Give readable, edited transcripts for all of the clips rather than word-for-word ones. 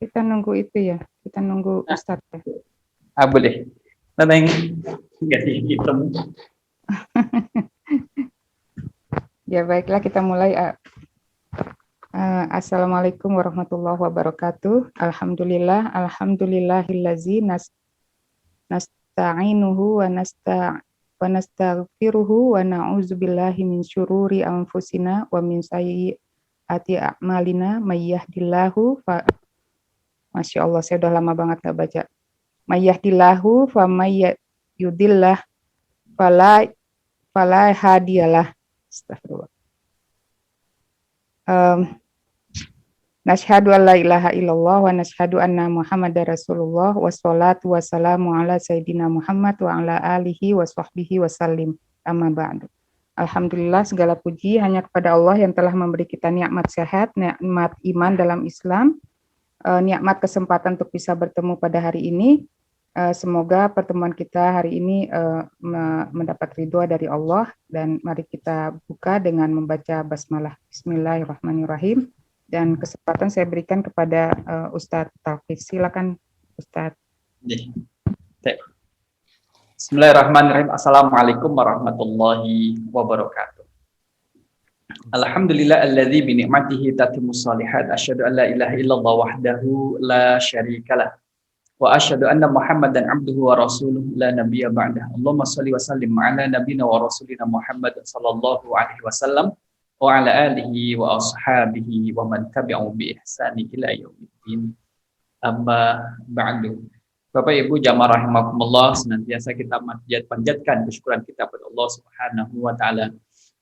Kita nunggu itu ya, kita nunggu Ustadz ya. Boleh. Nanti nggak hitam. Ya baiklah, kita mulai. Assalamualaikum warahmatullahi wabarakatuh. Alhamdulillahillazi nasta'inuhu wa nastaghfiruhu wa na'udzubillahi min syururi anfusina wa min sayyiati a'malina may yahdihillahu Masya Allah, saya udah lama banget gak baca. May yahdihillahu fa may yudillah fala hadiyalah. Astagfirullah. Nashhadu an la ilaha illallah wa nashhadu anna Muhammadar Rasulullah wassalatu wassalamu ala sayyidina Muhammad wa ala alihi wa sahbihi wasallim. Amma ba'du. Alhamdulillah, segala puji hanya kepada Allah yang telah memberi kita nikmat sehat, nikmat iman dalam Islam, nikmat kesempatan untuk bisa bertemu pada hari ini. Semoga pertemuan kita hari ini mendapat ridha dari Allah, dan mari kita buka dengan membaca basmalah. Bismillahirrahmanirrahim. Dan kesempatan saya berikan kepada Ustadz Taufik. Silakan Ustadz. Bismillahirrahmanirrahim. Assalamualaikum warahmatullahi wabarakatuh. Alhamdulillah alladzi bi ni'matihi tatimmus shalihat. Asyhadu an la ilaha illallah wahdahu la syarikalah. Wa asyhadu anna Muhammadan abduhu wa rasuluhu la nabiyya ba'dah. Allahumma shalli wa sallim ala nabiyyina wa rasulina Muhammad sallallahu alaihi wasallam wa ala alihi wa ashabihi wa man tabi'ahum bi ihsani ila yaumiddin. Amma ba'du. Bapak Ibu jamaah rahimakumullah, senantiasa kita panjatkan kesyukuran kita kepada Allah Subhanahu wa taala.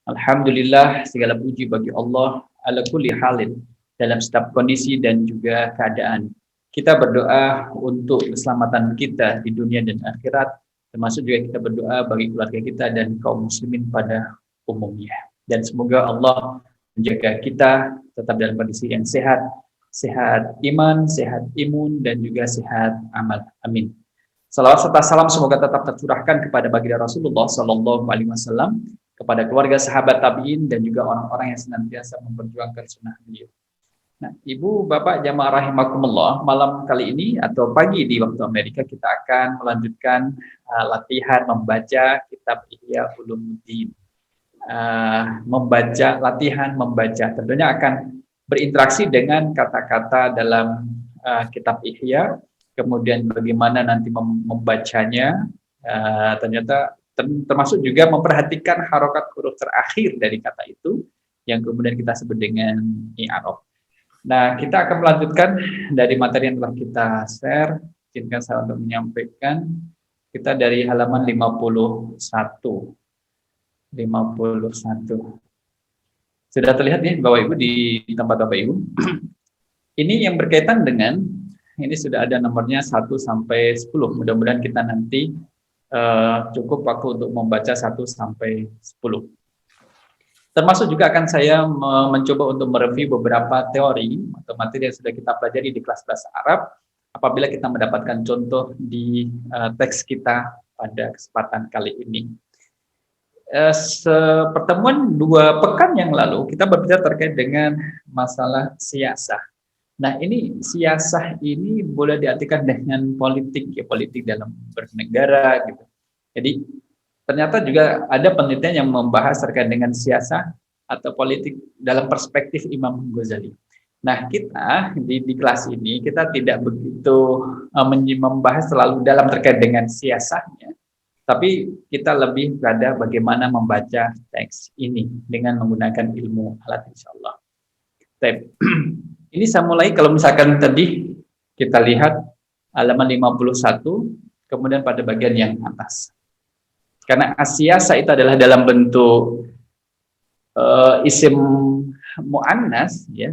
Alhamdulillah, segala puji bagi Allah ala kulli halin, dalam setiap kondisi dan juga keadaan. Kita berdoa untuk keselamatan kita di dunia dan akhirat, termasuk juga kita berdoa bagi keluarga kita dan kaum muslimin pada umumnya. Dan semoga Allah menjaga kita tetap dalam kondisi yang sehat, sehat iman, sehat imun, dan juga sehat amal. Amin. Salawat serta salam semoga tetap tercurahkan kepada baginda Rasulullah Sallallahu Alaihi Wasallam, kepada keluarga sahabat tabiin, dan juga orang-orang yang senantiasa memperjuangkan sunnah beliau. Nah, Ibu, Bapak, jamaah rahimakumullah, malam kali ini atau pagi di waktu Amerika kita akan melanjutkan latihan membaca kitab Ihya Ulumuddin. Latihan membaca tentunya akan berinteraksi dengan kata-kata dalam kitab Ihya, kemudian bagaimana nanti membacanya, ternyata termasuk juga memperhatikan harokat huruf terakhir dari kata itu yang kemudian kita sebut dengan i'rab. Nah, kita akan melanjutkan dari materi yang telah kita share. Izinkan saya untuk menyampaikan kita dari halaman 51. Sudah terlihat nih Bapak Ibu di tempat Bapak Ibu. Ini yang berkaitan dengan, ini sudah ada nomornya 1 sampai 10. Mudah-mudahan kita nanti cukup waktu untuk membaca 1 sampai 10. Termasuk juga akan saya mencoba untuk mereview beberapa teori atau materi yang sudah kita pelajari di kelas bahasa Arab apabila kita mendapatkan contoh di teks kita pada kesempatan kali ini. Pertemuan 2 pekan yang lalu kita berbicara terkait dengan masalah siasah. Nah, ini siasah ini boleh diartikan dengan politik, ya politik dalam bernegara gitu. Jadi ternyata juga ada penelitian yang membahas terkait dengan siasah atau politik dalam perspektif Imam Ghazali. Nah, kita di kelas ini kita tidak begitu membahas terlalu dalam terkait dengan siasahnya. Tapi kita lebih pada bagaimana membaca teks ini dengan menggunakan ilmu alat insyaallah. Ini saya mulai kalau misalkan tadi kita lihat halaman 51, kemudian pada bagian yang atas. Karena asyasa itu adalah dalam bentuk isim muannas ya.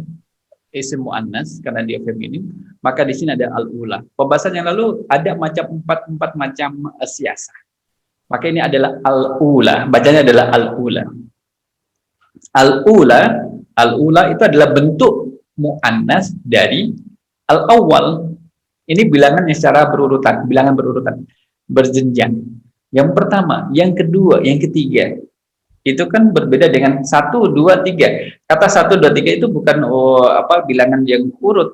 Isim muannas karena dia feminim, maka di sini ada al-ula. Pembahasan yang lalu ada empat macam asyasa. Maka ini adalah al-ula, bacanya adalah al-ula. Al-ula itu adalah bentuk muannas dari al-awwal. Ini bilangan yang secara berurutan, berjenjang. Yang pertama, yang kedua, yang ketiga. Itu kan berbeda dengan 1, 2, 3. Kata 1, 2, 3 itu bukan bilangan yang urut.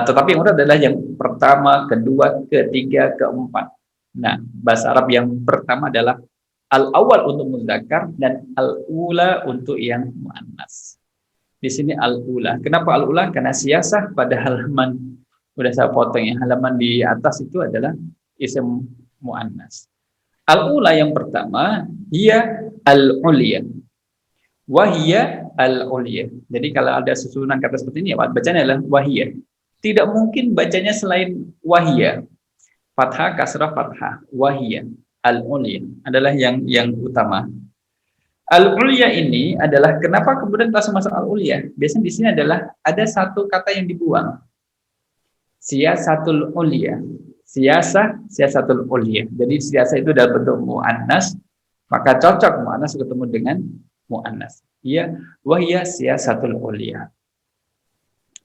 Tetapi yang urut adalah yang pertama, kedua, ketiga, keempat. Nah, bahasa Arab yang pertama adalah al-awwal untuk muzakkar dan al-ula untuk yang muannas. Di sini al-ula. Kenapa al-ula? Karena siasah pada halaman, udah saya potong ya, halaman di atas itu adalah isim muannas. Al-ula yang pertama, hiya al-ulya. Wahiyya al-ulya. Jadi kalau ada susunan kata seperti ini, bacanya adalah wahiyya. Tidak mungkin bacanya selain wahiyya. Fathah, kasrah, fathah. Wahiyya al-ulya adalah yang utama. Al-ulya ini adalah kenapa kemudian langsung masuk al-ulya? Biasanya di sini adalah ada satu kata yang dibuang. Siyasatul ulya. Siyasatul ulya. Jadi siyasah itu dalam bentuk muannas, maka cocok muannas ketemu dengan muannas. Iya, wahya siyasatul ulya.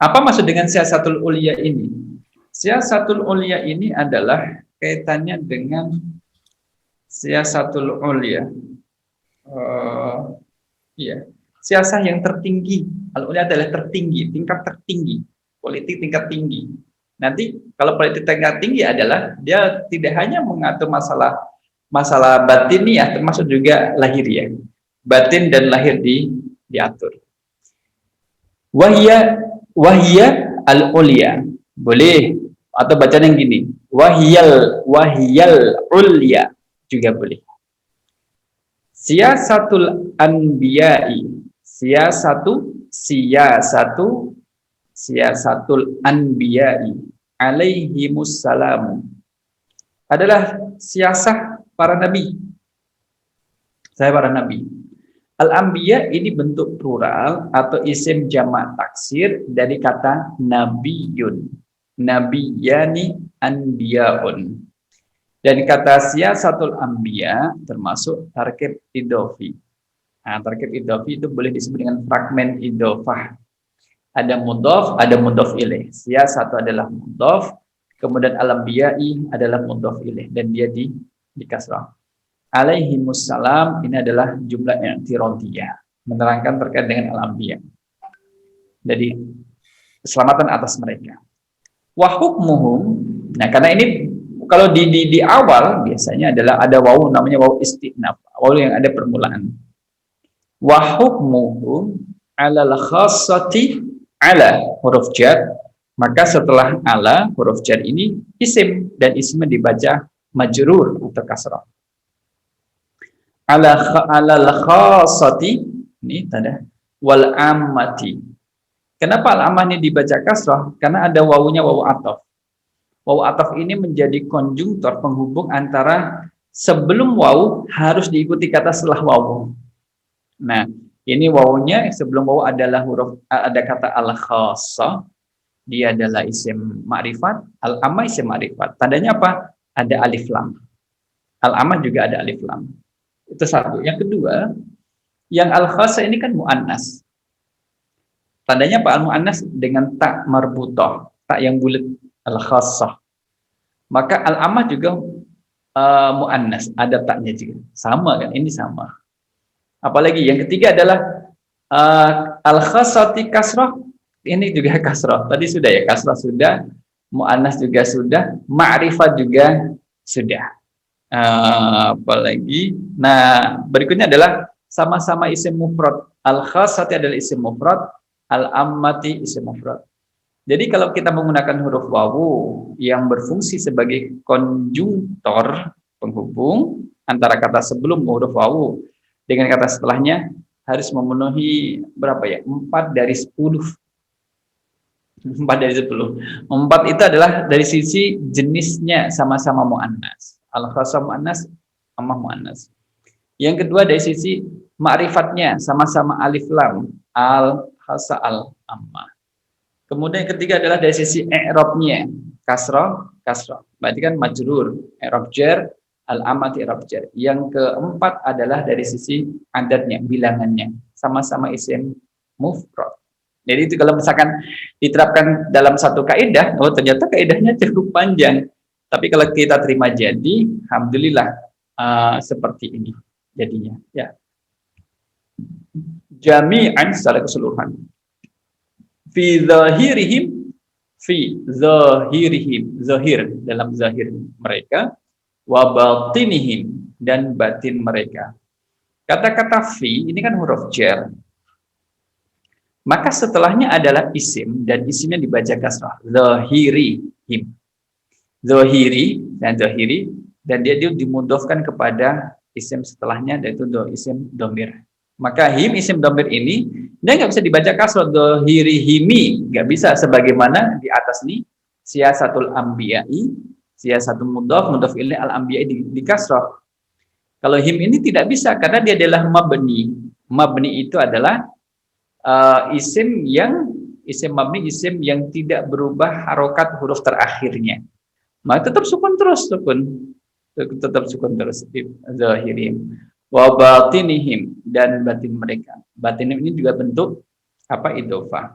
Apa maksud dengan siyasatul ulya ini? Siyasatul ulya ini adalah kaitannya dengan siyasatul ulya. Siasah yang tertinggi. Al-ulya adalah tertinggi, tingkat tertinggi, politik tingkat tinggi. Nanti kalau politik tingkat tinggi adalah dia tidak hanya mengatur masalah batiniah, termasuk juga lahiriah. Batin dan lahir diatur. Wahya al-ulya. Boleh atau bacaan yang gini. Wahyal ulya juga boleh. Siyasatul anbiya'i. Siyasatul anbiya'i alaihimussalam adalah siasah para nabi. Saya para nabi. Al-anbiya ini bentuk plural atau isim jamak taksir dari kata nabiyun. Nabiyani anbiyaun. Dan kata siyasatul anbiya termasuk tarkib idhofi. Nah, tarkib idhofi itu boleh disebut dengan fragmen idhofah. Ada mudhof, ada mudhof ilaih. Siyasatu adalah mudhof, kemudian al-anbiya'i adalah mudhof ilaih dan dia di kasrah. Alaihimussalam ini adalah jumlah i'tiradiyah, menerangkan terkait dengan al-anbiya. Jadi keselamatan atas mereka. Wa hukmuhum. Nah, karena ini kalau di awal biasanya adalah ada wawu namanya wawu istinaf, wawu yang ada permulaan. Wa hukmuhum 'alal khassati 'ala huruf jar, maka setelah 'ala huruf jar ini isim dan isimnya dibaca majrur atau kasrah. Alal khassati ini tanda wal ammati. Kenapa al-ammah ini dibaca kasrah? Karena ada wawunya wawu ataf. Wawu ataf ini menjadi konjungtor penghubung antara sebelum wawu harus diikuti kata setelah wawu. Nah, ini wawunya sebelum wawu adalah ada kata al-khassah. Dia adalah isim ma'rifat, al-ammah isim ma'rifat. Tandanya apa? Ada alif lam. Al-ammah juga ada alif lam. Itu satu. Yang kedua, yang al-khassah ini kan mu'annas. Tandanya apa? Al-mu'annas dengan tak marbutah, tak yang bulat, al-khassah. Maka al-ammah juga mu'annas, ada taknya juga. Sama kan? Ini sama. Apalagi yang ketiga adalah al-khassati kasrah, ini juga kasrah. Tadi sudah ya, kasrah sudah, mu'annas juga sudah, ma'rifat juga sudah. Apalagi, nah berikutnya adalah sama-sama isim mufrad. Al-khassati adalah isim mufrad, al-ammati isim mufrad. Jadi kalau kita menggunakan huruf wawu yang berfungsi sebagai konjungtor penghubung antara kata sebelum huruf wawu dengan kata setelahnya harus memenuhi berapa ya? 4 dari 10. 4 dari 10. 4 itu adalah dari sisi jenisnya sama-sama mu'annas. Al-khassah mu'annas, ammah mu'annas. Yang kedua dari sisi ma'rifatnya sama-sama alif lam, al-khassah al-ammah. Kemudian yang ketiga adalah dari sisi i'rabnya, kasrah. Berarti kan majrur, i'rab jar, al-ammah i'rab jar. Yang keempat adalah dari sisi adatnya, bilangannya, sama-sama isim mufrad. Jadi itu kalau misalkan diterapkan dalam satu kaidah, oh ternyata kaidahnya cukup panjang. Tapi kalau kita terima jadi, alhamdulillah seperti ini. jadinya, ya. Jami'an secara keseluruhan. Fi zahirihim, zahir dalam zahir mereka, wa batinihim dan batin mereka. Kata-kata fi ini kan huruf jar. Maka setelahnya adalah isim dan isimnya dibaca kasrah. Zahirihim. Zahiri dan dia dimudhofkan kepada isim setelahnya, yaitu isim domir. Maka him isim domir ini dia nggak bisa dibaca kasrah, zahirihimi, nggak bisa sebagaimana di atas nih siyasatul anbiya'i, siyasatul mudhaf ilaih al anbiya'i di kasrah. Kalau him ini tidak bisa karena dia adalah mabni. Mabni itu adalah isim mabni, isim yang tidak berubah harokat huruf terakhirnya. Maka tetap sukun terus, tetap sukun terus. Zahirim wa batinihim dan batin mereka. Batin ini juga bentuk idhofah.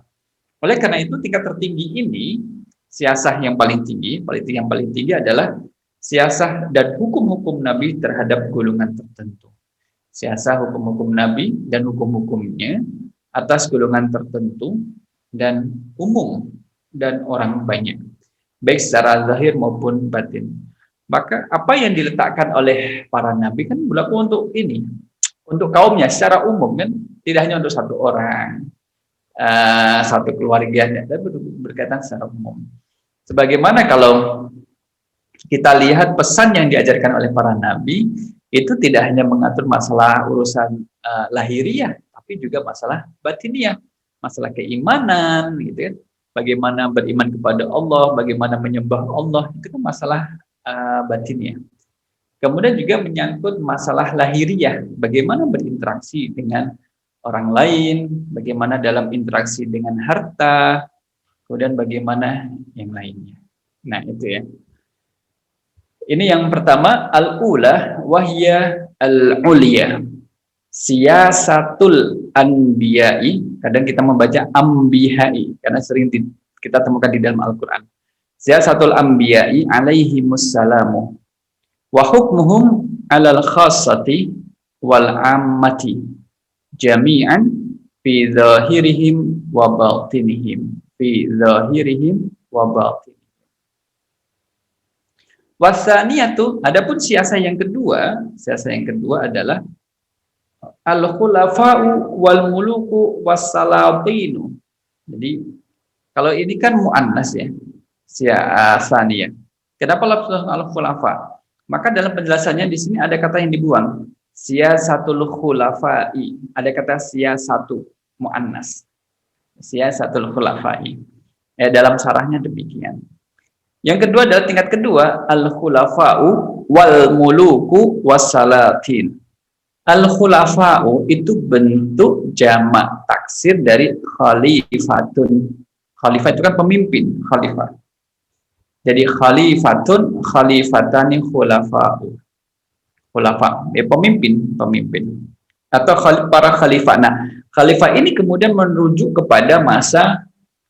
Oleh karena itu tingkat tertinggi ini, siasah yang paling tinggi adalah siasah dan hukum-hukum Nabi terhadap golongan tertentu. Siasah hukum-hukum Nabi dan hukum-hukumnya atas golongan tertentu dan umum dan orang banyak, baik secara zahir maupun batin. Maka apa yang diletakkan oleh para nabi kan berlaku untuk kaumnya secara umum, kan tidak hanya untuk satu orang, satu keluarga, tapi berkaitan secara umum. Sebagaimana kalau kita lihat pesan yang diajarkan oleh para nabi itu tidak hanya mengatur masalah urusan lahiriah, tapi juga masalah batiniah, masalah keimanan, gitu kan. Bagaimana beriman kepada Allah, bagaimana menyembah Allah, itu kan masalah batinnya. Kemudian juga menyangkut masalah lahiriah, bagaimana berinteraksi dengan orang lain, bagaimana dalam interaksi dengan harta, kemudian bagaimana yang lainnya. Nah, itu ya. Ini yang pertama, al-ula wahya al-ulia. Siyasatul anbiya'i, kadang kita membaca ambihai karena sering kita temukan di dalam Al-Qur'an. Siyasatul anbiya'i alaihimussalamu wa hukmuhum 'alal khassati wal 'ammati jami'an fi zahirihim wa batinihim, fi zahirihim wa batinihim. Wasaniyatu, adapun siasah yang kedua adalah al-khulafa'u wal muluku wassalatinu. Jadi kalau ini kan muannas ya, siasaniyah. Kenapa lafaz al-khulafa? Maka dalam penjelasannya di sini ada kata yang dibuang. Siyasatul khulafa'i. Ada kata siyasatu muannas. Siyasatul khulafa'i. Dalam syarahnya demikian. Yang kedua adalah tingkat kedua, al-khulafa'u wal muluku wassalatin. Al-khulafa'u itu bentuk jamak taksir dari khalifatun. Khalifah itu kan pemimpin, khalifah. Jadi khalifatun, khalifatani khulafa'u. Khulafa, pemimpin. Atau para khalifah. Nah, khalifah ini kemudian merujuk kepada masa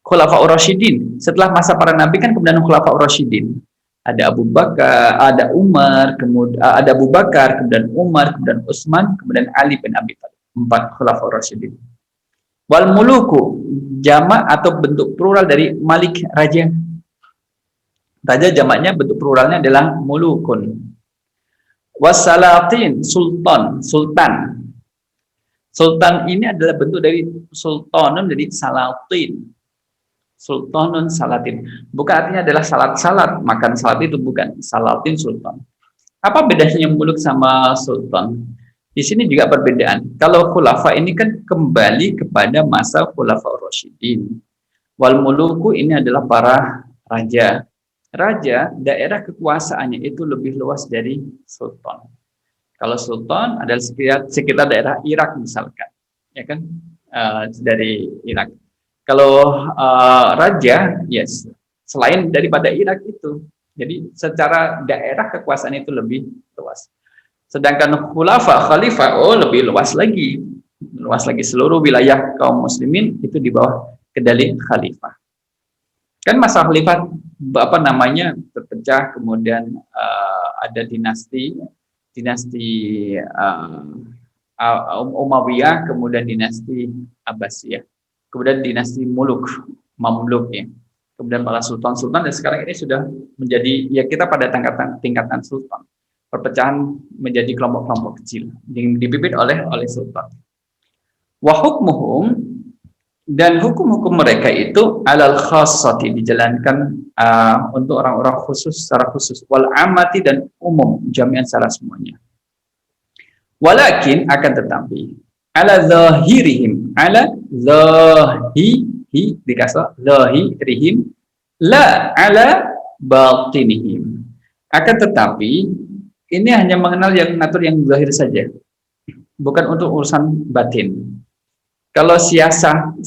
Khulafaur Rasyidin. Setelah masa para nabi kan kemudian Khulafaur Rasyidin. Ada Abu Bakar, ada Umar, kemudian ada Abu Bakar, kemudian Umar, kemudian Utsman, kemudian Ali bin Abi Thalib. 4 Khulafaur Rasyidin. Wal muluku, jamak atau bentuk plural dari malik, raja. Raja jamaknya bentuk pluralnya adalah mulukun. Wassalatin, sultan. Sultan ini adalah bentuk dari sultanun, dari salatin. Sultanun salatin. Bukan artinya adalah salat, makan salat itu bukan. Salatin sultan. Apa bedanya muluk sama sultan? Di sini juga perbedaan. Kalau khulafa ini kan kembali kepada masa Khulafaur Rasyidin. Wal muluku ini adalah para raja. Raja, daerah kekuasaannya itu lebih luas dari sultan. Kalau sultan adalah sekitar daerah Irak misalkan, ya kan, dari Irak. Kalau raja, yes, selain daripada Irak itu, jadi secara daerah kekuasaan itu lebih luas. Sedangkan khalifah, lebih luas lagi seluruh wilayah kaum muslimin itu di bawah kendali khalifah. Kan masa khalifah terpecah, kemudian ada dinasti dinasti Umayyah, kemudian dinasti Abbasiyah, kemudian dinasti Mamluk ya. Kemudian para sultan-sultan, dan sekarang ini sudah menjadi, ya kita pada tingkatan sultan. Perpecahan menjadi kelompok-kelompok kecil yang dipimpin oleh sultan. Wa hukmuhum, dan hukum-hukum mereka itu alal khassati, dijalankan untuk orang-orang khusus secara khusus, wal amati, dan umum jami'an secara semuanya. Walakin, akan tetapi, ala zahirihim, ala zahihi dikasih zahirihim, la ala batinihim. Akan tetapi ini hanya mengenal yang ngatur yang zahir saja, bukan untuk urusan batin. Kalau siasat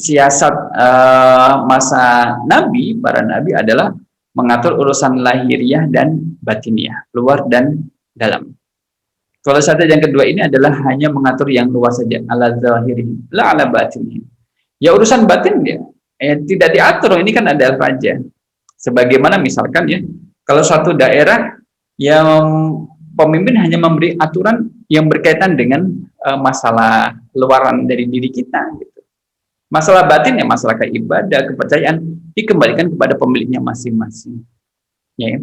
masa Nabi, para Nabi adalah mengatur urusan lahiriah dan batiniah, luar dan dalam. Kalau syahadat yang kedua ini adalah hanya mengatur yang luar saja, ala zahirihim, la ala batinihim. Ya urusan batin dia tidak diatur, ini kan ada raja. Sebagaimana misalkan ya, kalau suatu daerah yang pemimpin hanya memberi aturan yang berkaitan dengan masalah luaran dari diri kita gitu. Masalah batin ya masalah ibadah, kepercayaan dikembalikan kepada pemiliknya masing-masing. Ya.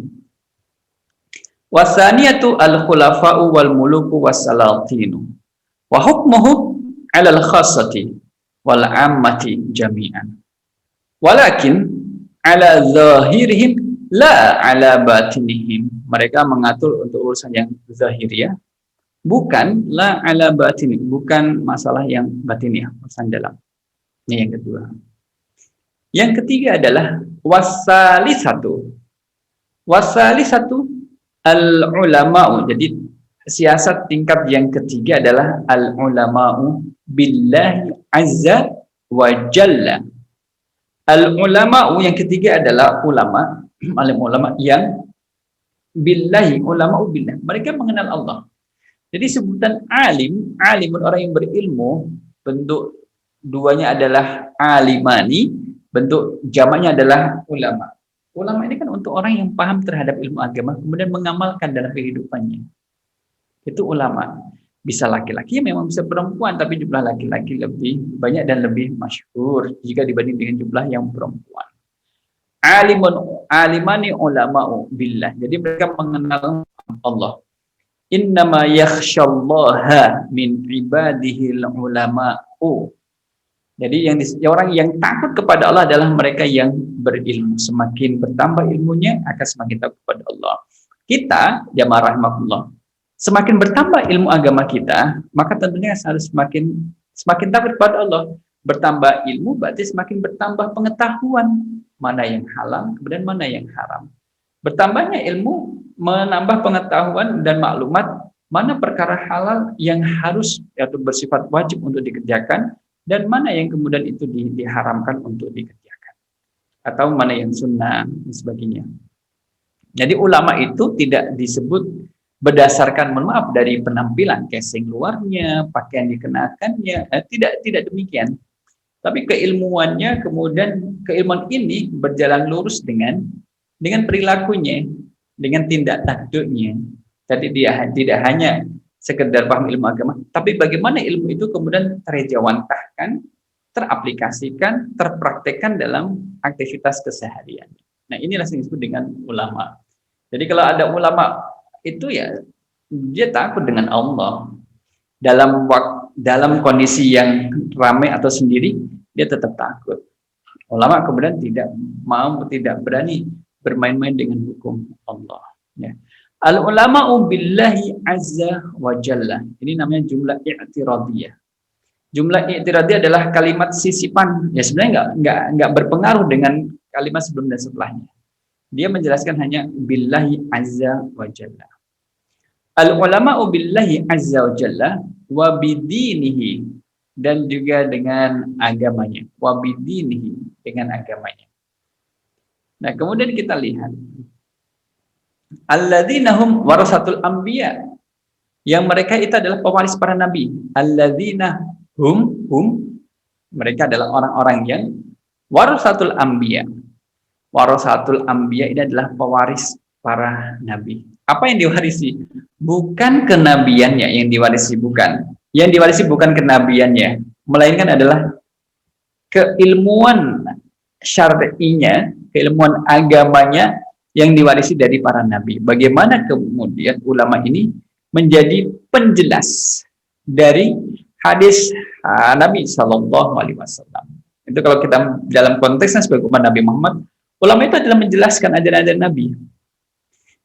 Wasaniyatu al-khulafa'u wal muluku wassalatinu wa hukmuhu 'ala al-khassati wal 'ammati jami'an. Walakin 'ala zahirihim la 'ala batinihim. Mereka mengatur untuk urusan yang zahiriyah, bukan la 'ala batinihim, bukan masalah yang batiniyah, urusan dalam. Ini yang kedua. Yang ketiga adalah wasalisatu al-ulama'u. Jadi siasat tingkat yang ketiga adalah al-ulama'u billahi azza wa jalla. Al-ulama'u yang ketiga adalah ulama, alim ulama yang billahi, ulama'u billah. Mereka mengenal Allah. Jadi sebutan alimun orang yang berilmu, bentuk duanya adalah alimani, bentuk jamaknya adalah ulama. Ulama ini kan untuk orang yang paham terhadap ilmu agama, kemudian mengamalkan dalam kehidupannya. Itu ulama. Bisa laki-laki, memang bisa perempuan, tapi jumlah laki-laki lebih banyak dan lebih masyhur jika dibanding dengan jumlah yang perempuan. Alimani ulama'u billah. Jadi mereka mengenal Allah. Innama yakhsyallaha min ibadihil ulama'u. Jadi orang yang takut kepada Allah adalah mereka yang berilmu. Semakin bertambah ilmunya, akan semakin takut kepada Allah. Kita, jamaah rahmatullah, semakin bertambah ilmu agama kita, maka tentunya harus semakin takut kepada Allah. Bertambah ilmu berarti semakin bertambah pengetahuan mana yang halal, kemudian mana yang haram. Bertambahnya ilmu menambah pengetahuan dan maklumat mana perkara halal yang harus atau bersifat wajib untuk dikerjakan, dan mana yang kemudian itu diharamkan untuk dikerjakan, atau mana yang sunnah dan sebagainya. Jadi ulama itu tidak disebut berdasarkan, mohon maaf, dari penampilan, casing luarnya, pakaian dikenakannya, tidak demikian. Tapi keilmuannya, kemudian keilmuan ini berjalan lurus dengan perilakunya, dengan tindak tanduknya. Jadi dia tidak hanya sekedar paham ilmu agama, tapi bagaimana ilmu itu kemudian terjawantahkan, teraplikasikan, terpraktekkan dalam aktivitas keseharian. Nah, inilah yang disebut dengan ulama. Jadi kalau ada ulama itu ya dia takut dengan Allah. Dalam kondisi yang ramai atau sendiri, dia tetap takut. Ulama kemudian tidak berani bermain-main dengan hukum Allah. Ya. Al-ulama'u billahi azza wa jalla. Ini namanya jumlah i'tiradiyah. Jumlah i'tiradiyah adalah kalimat sisipan. Ya sebenarnya enggak berpengaruh dengan kalimat sebelum dan setelahnya. Dia menjelaskan hanya billahi azza wa jalla. Al-ulama'u billahi azza wa jalla wa bidinihi, dan juga dengan agamanya. Wa bidinihi, dengan agamanya. Nah, kemudian kita lihat alladzina hum warasatul anbiya, yang mereka itu adalah pewaris para nabi. Alladzina hum mereka adalah orang-orang yang warasatul anbiya. Warasatul anbiya ini adalah pewaris para nabi. Apa yang diwarisi? Bukan kenabiannya yang diwarisi, bukan. Yang diwarisi bukan kenabiannya, melainkan adalah keilmuan syar'inya, keilmuan agamanya yang diwarisi dari para nabi. Bagaimana kemudian ulama ini menjadi penjelas dari hadis Nabi Shallallahu Alaihi Wasallam. Itu kalau kita dalam konteksnya sebagai umat Nabi Muhammad, ulama itu adalah menjelaskan ajaran-ajaran Nabi.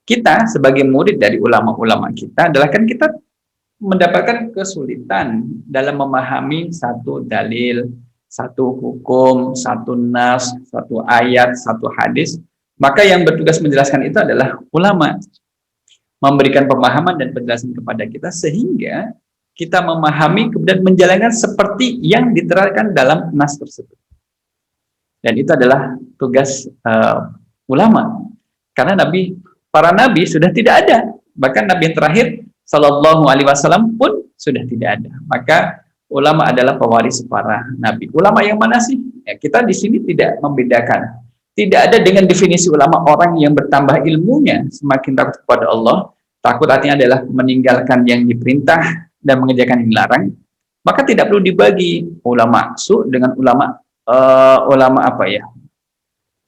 Kita sebagai murid dari ulama-ulama kita adalah kan kita mendapatkan kesulitan dalam memahami satu dalil, satu hukum, satu nas, satu ayat, satu hadis. Maka yang bertugas menjelaskan itu adalah ulama, memberikan pemahaman dan penjelasan kepada kita sehingga kita memahami kemudian menjalankan seperti yang diterangkan dalam nas tersebut. Dan itu adalah tugas ulama. Karena para nabi sudah tidak ada. Bahkan nabi yang terakhir Sallallahu Alaihi Wasallam pun sudah tidak ada. Maka ulama adalah pewaris para nabi. Ulama yang mana sih? Ya, kita di sini tidak membedakan. Tidak ada dengan definisi ulama orang yang bertambah ilmunya semakin takut kepada Allah. Takut artinya adalah meninggalkan yang diperintah dan mengerjakan yang dilarang. Maka tidak perlu dibagi ulama su dengan ulama apa ya?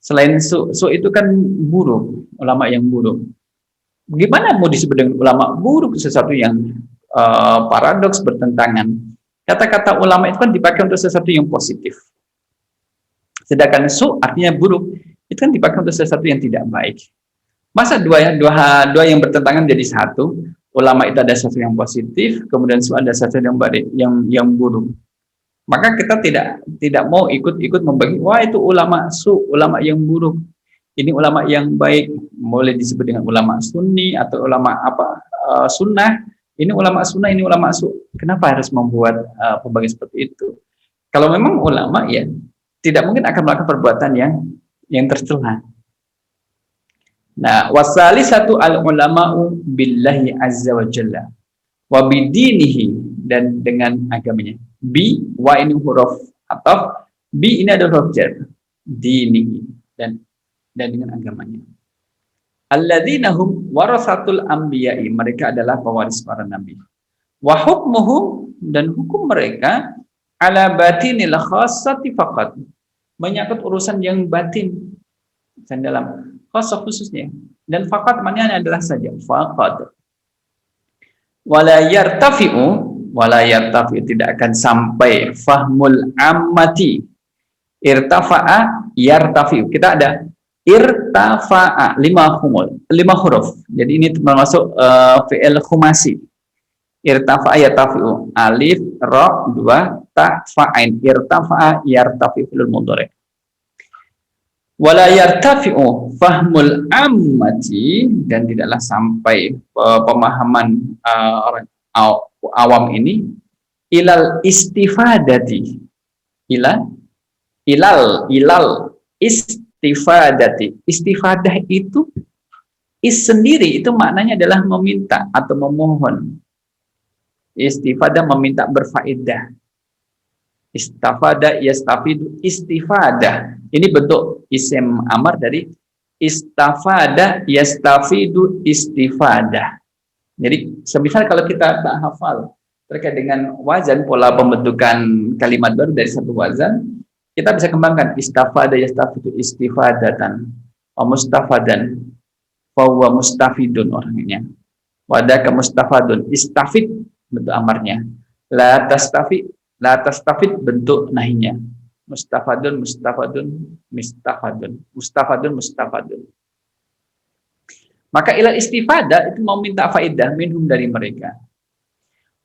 Selain su itu kan buruk, ulama yang buruk. Gimana mau disebut dengan ulama buruk, sesuatu yang paradoks, bertentangan. Kata-kata ulama itu kan dipakai untuk sesuatu yang positif. Sedangkan su artinya buruk, itu kan dipakai untuk sesuatu yang tidak baik. Masa dua yang bertentangan jadi satu? Ulama itu ada sesuatu yang positif, kemudian su ada sesuatu yang baik, yang buruk. Maka kita tidak mau ikut-ikut membagi, wah itu ulama su, ulama yang buruk. Ini ulama yang baik, boleh disebut dengan ulama sunni atau ulama sunnah. Ini ulama sunnah, ini ulama su. Kenapa harus membuat pembagian seperti itu? Kalau memang ulama ya tidak mungkin akan melakukan perbuatan yang tercela. Nah, wasali satu al ulama'u billahi azza wa jalla wa bidinihi, dan dengan agamanya. Bi wa ini huruf ataf, bi ini adalah huruf jar, dinihi, dan dengan agamanya. Alladzina hum warasatul anbiya'i, mereka adalah pewaris para nabi. Wa hukmuhum, dan hukum mereka ala batinil khassati faqat, menyangkut urusan yang batin dan dalam khassah khususnya, dan faqat maknanya adalah saja, faqat. Wala yartafi'u tidak akan sampai fahmul ammati. Irtafa'a yartafi'u, kita ada irtafa'a, 5 huruf. Jadi ini termasuk fi'il khumasi. Irtafa'a yartafi'u, alif, ra, 2, ta, fa'ain. Irtafa'a yartafi'u fil mudhari'. Wala yartafi'u fahmul ammati, dan tidaklah sampai pemahaman orang awam ini ilal istifadati, ilal istifadati. Istifadah itu sendiri itu maknanya adalah meminta atau memohon. Istifadah meminta berfaedah. Istafada yastafidu, istifadah. Ini bentuk isim amar dari istafada yastafidu, istifadah. Jadi semisal kalau kita tak hafal terkait dengan wazan, pola pembentukan kalimat baru dari satu wazan, kita bisa kembangkan istafada yastafidu istifadatan, wa mustafadan fa huwa mustafidun, orangnya. Wadaka mustafadun, istafid bentuk amarnya. La tastafid bentuk nahinya. Mustafadun, mustafadun. Maka ilal istifadah itu mau minta faedah minhum dari mereka.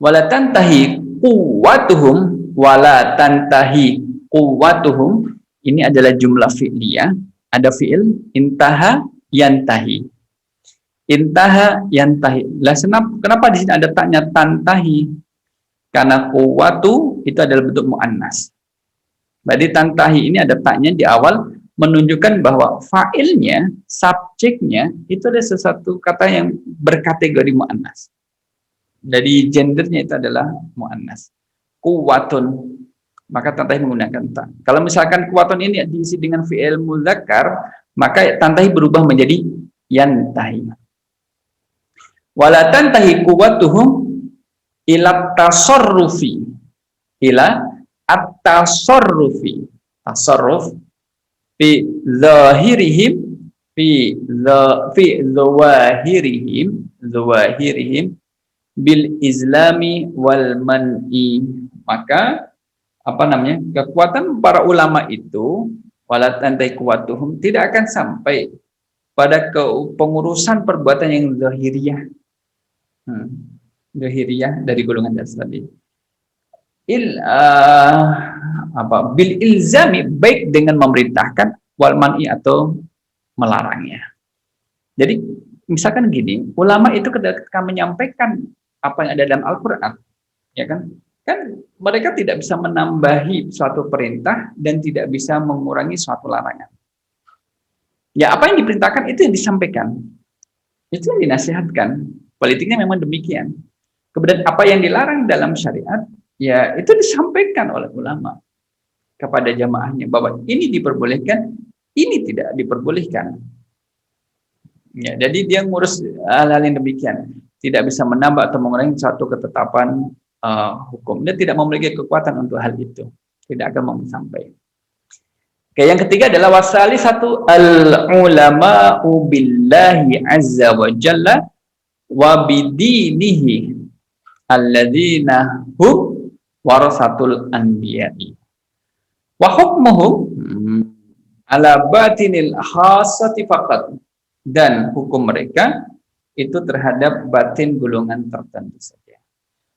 Wala tantahi quwwatuhum, ini adalah jumlah fi'liyah. Ada fi'il intaha yantahi. Intaha yantahi. Lah kenapa di sini ada taknya tantahi? Karena quwwatu itu adalah bentuk muannas. Berarti tantahi ini ada taknya di awal, menunjukkan bahwa fa'ilnya, subjeknya itu ada sesuatu kata yang berkategori muannas. Dari gendernya itu adalah muannas. Quwwatun, maka tantahi menggunakan ta. Kalau misalkan quwwatun ini diisi dengan fi'il mudzakkar, maka tantahi berubah menjadi yantahi. Wala tantahi quwwatuhum ila tasarrufi, ila at-tasarrufi, tasarruf fi zahirihim, fi zawahirihim bil islami wal man'i. Maka apa namanya, kekuatan para ulama itu, wala tantahi quwwatuhum, tidak akan sampai pada pengurusan perbuatan yang zahiriyah. Zahiriyah dari golongan dasar tadi. Bil ilzami, baik dengan memerintahkan, wal man'i atau melarangnya. Jadi misalkan gini, ulama itu ketika menyampaikan apa yang ada dalam Al-Qur'an, ya kan? Kan mereka tidak bisa menambahi suatu perintah dan tidak bisa mengurangi suatu larangan. Ya, apa yang diperintahkan itu yang disampaikan. Itu yang dinasihatkan. Politiknya memang demikian. Kemudian apa yang dilarang dalam syariat, ya itu disampaikan oleh ulama kepada jamaahnya bahwa ini diperbolehkan, ini tidak diperbolehkan. Ya, jadi dia ngurus hal-hal yang demikian, tidak bisa menambah atau mengurangi satu ketetapan hukum. Dia tidak memiliki kekuatan untuk hal itu, tidak akan mau sampai. Oke, yang ketiga adalah wasali satu al-ulama'u billahi azza wa jalla wa bidinihi alladzina hum warasatul anbiya'i wa hukmuhum ala batinil khassati faqat, dan hukum mereka itu terhadap batin golongan tertentu saja.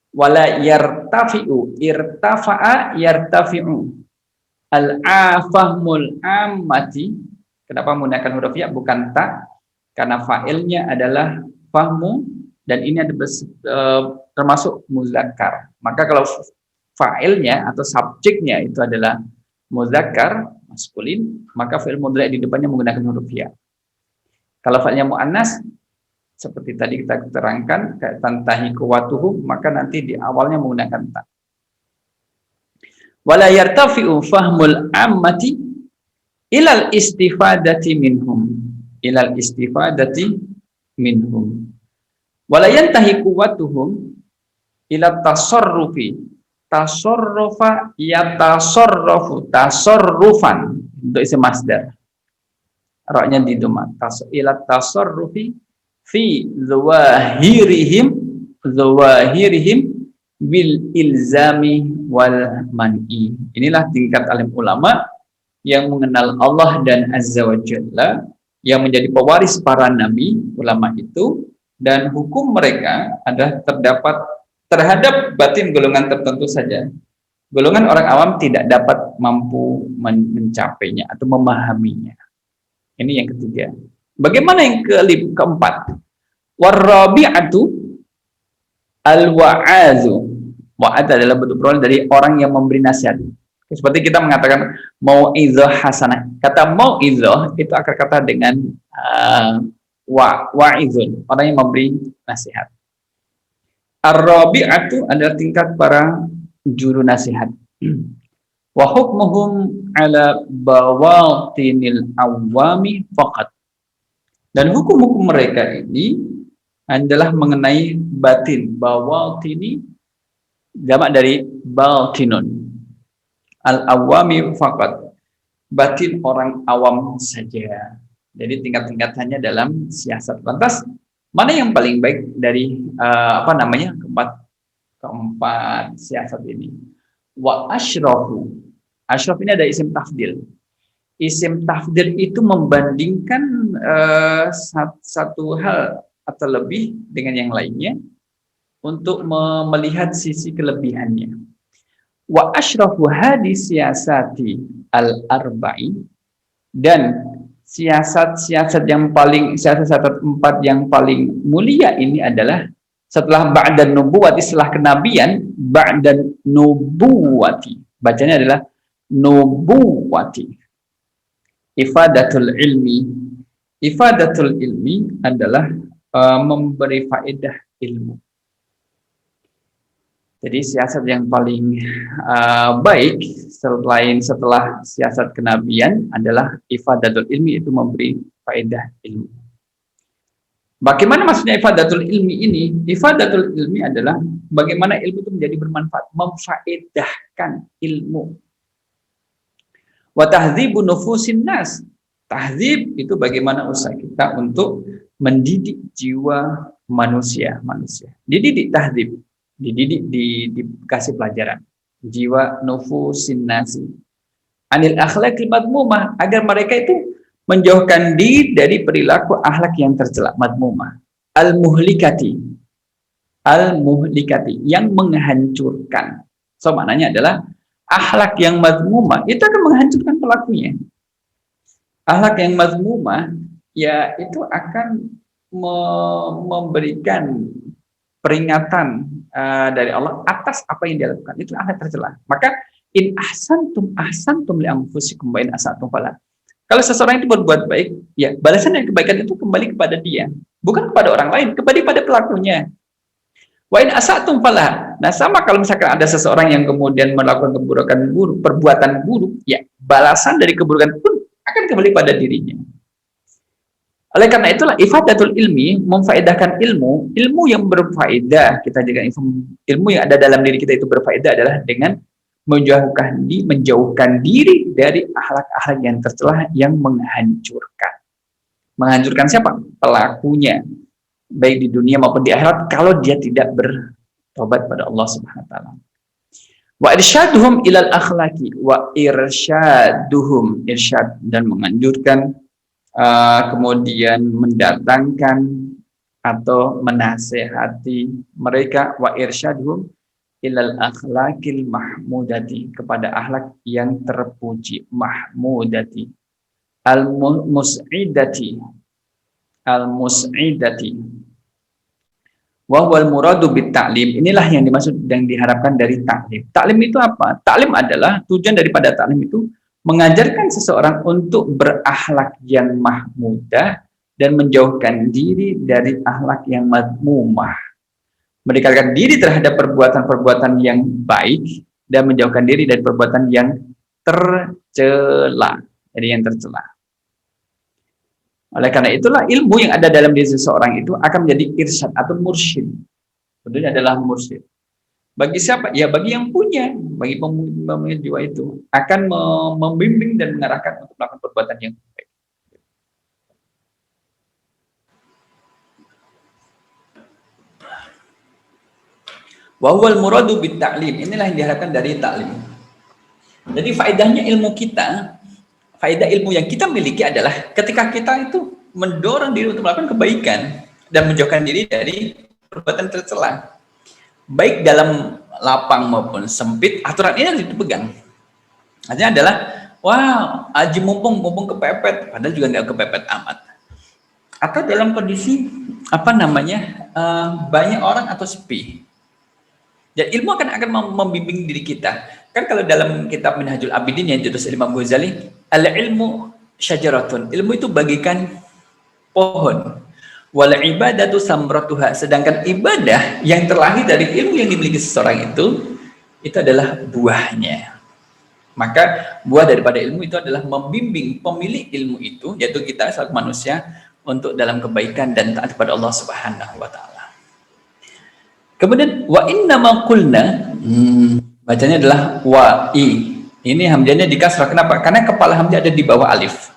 Wala yartafi'u, irtafa'a yartafi'u, al-afahmul ammati. Kenapa menggunakan huruf ya bukan ta? Karena fa'ilnya adalah fahmu dan ini ada termasuk muzakkar. Maka kalau fa'ilnya atau subjeknya itu adalah muzakkar maskulin, maka fi'il mudhari' di depannya menggunakan huruf ya. Kalau fa'ilnya muannas, seperti tadi kita terangkan, kayak tantahi quwwatuhum, maka nanti di awalnya menggunakan ta. Wala yartafi'u fahmul ammati ilal istifadati minhum, ilal istifadati minhum. Wala yantahi quwwatuhum ila tasarrufi, tasarrufa yatasarrafu, tasarrufan, untuk isim masdar. Ra-nya di dhamma, ila tasarrufi fi zawahirihim bil ilzami wal man'i. Inilah tingkat alim ulama yang mengenal Allah dan Azza wa Jalla, yang menjadi pewaris para nabi, ulama itu, dan hukum mereka adalah terdapat terhadap batin golongan tertentu saja. Golongan orang awam tidak dapat mampu mencapainya atau memahaminya. Ini yang ketiga. Bagaimana yang keempat? Warabi'atu al-wa'azu. Wa'ad adalah bentuk perolahan dari orang yang memberi nasihat. Seperti kita mengatakan mau'izah hasanah. Kata mau'izah itu akar kata dengan wa'izun, orang yang memberi nasihat. Ar-rabi'atu adalah tingkat para juru nasihat. Wa hukmuhum ala bawatinil awami faqat. Dan hukum-hukum mereka ini adalah mengenai batin. Bawatini jamak dari batinun. Al-awami faqat, batin orang awam saja. Jadi tingkat-tingkatannya dalam siasat. Lantas mana yang paling baik dari keempat siasat ini? Wa asyrafu. Asyraf ini ada isim tafdil. Isim tafdil itu membandingkan satu hal atau lebih dengan yang lainnya untuk melihat sisi kelebihannya. Wa asyrafu hadis siasati al-arba'i, dan siasat-siasat yang paling, siasat empat yang paling mulia ini adalah setelah ba'dan nubuwati, setelah kenabian, ba'dan nubuwati, bacanya adalah nubuwati. Ifadatul ilmi, ifadatul ilmi adalah memberi faedah ilmu. Jadi siasat yang paling baik setelah siasat kenabian adalah ifadatul ilmi, itu memberi faedah ilmu. Bagaimana maksudnya ifadatul ilmi ini? Ifadatul ilmi adalah bagaimana ilmu itu menjadi bermanfaat, memfaedahkan ilmu. Wa tahdzibu nufusin nas. Tahdzib itu bagaimana usaha kita untuk mendidik jiwa manusia. Dididik tahdzib, dididik, dikasih pelajaran. Jiwa nufusin nasi. Anil akhlaqil madmumah, agar mereka itu menjauhkan diri dari perilaku akhlak yang tercela, madmumah. Al-muhlikati, yang menghancurkan. So maknanya adalah akhlak yang madmumah itu akan menghancurkan pelakunya. Akhlak yang madmumah ya itu akan memberikan peringatan dari Allah atas apa yang dia lakukan. Itu akhlak tercela. Maka in ahsantum li anfusikum wa in asatum fala. Kalau seseorang itu berbuat baik, ya balasan dari kebaikan itu kembali kepada dia, bukan kepada orang lain, kembali pada pelakunya. Wa in asatum fala. Nah, sama kalau misalkan ada seseorang yang kemudian melakukan perbuatan buruk, ya balasan dari keburukan pun akan kembali pada dirinya. Oleh karena itulah ifadatul ilmi, memfaedahkan ilmu yang berfaedah. Kita jadikan ilmu yang ada dalam diri kita itu berfaedah adalah dengan menjauhkan diri dari akhlak-akhlak yang tercela yang menghancurkan. Menghancurkan siapa? Pelakunya. Baik di dunia maupun di akhirat kalau dia tidak bertobat pada Allah Subhanahu wa taala. Wa irsyaduhum ilal akhlaqi wa irsyaduhum, irsyad dan menganjurkan, kemudian mendatangkan atau menasehati mereka, wa irsyaduhum ilal akhlaqil mahmudati, kepada akhlak yang terpuji, mahmudati, al-mus'idati, wa huwal muradu bit ta'lim. Inilah yang dimaksud dan diharapkan dari taklim. Taklim itu apa? Taklim adalah, tujuan daripada taklim itu mengajarkan seseorang untuk berakhlak yang mahmudah dan menjauhkan diri dari akhlak yang madmumah. Mendekatkan diri terhadap perbuatan-perbuatan yang baik dan menjauhkan diri dari perbuatan yang tercela. Jadi yang tercela. Oleh karena itulah ilmu yang ada dalam diri seseorang itu akan menjadi irsyad atau mursyid. Tentunya adalah mursyid. Bagi siapa? Ya bagi yang punya, bagi pemilik jiwa itu akan membimbing dan mengarahkan untuk melakukan perbuatan yang baik. Wa huwal muradu bit ta'lim. Inilah yang diharapkan dari taklim. Jadi faedahnya ilmu kita, faedah ilmu yang kita miliki adalah ketika kita itu mendorong diri untuk melakukan kebaikan dan menjauhkan diri dari perbuatan tercela. Baik dalam lapang maupun sempit, aturan ini harus dipegang. Artinya adalah, wow, aji mumpung kepepet, padahal juga nggak kepepet amat. Atau dalam kondisi banyak orang atau sepi. Dan ilmu akan membimbing diri kita. Kan kalau dalam kitab Minhajul Abidin yang ditulis Imam Ghazali, al-ilmu syajaratun. Ilmu itu bagikan pohon. Wal ibadatu samratuha. Sedangkan ibadah yang terlahir dari ilmu yang dimiliki seseorang itu adalah buahnya. Maka buah daripada ilmu itu adalah membimbing pemilik ilmu itu, yaitu kita selaku manusia, untuk dalam kebaikan dan taat kepada Allah Subhanahu wa taala. Kemudian wa innama qulna, bacanya adalah wa'i. Ini hamzahnya di kasrah. Kenapa? Karena kepala hamzah ada di bawah alif.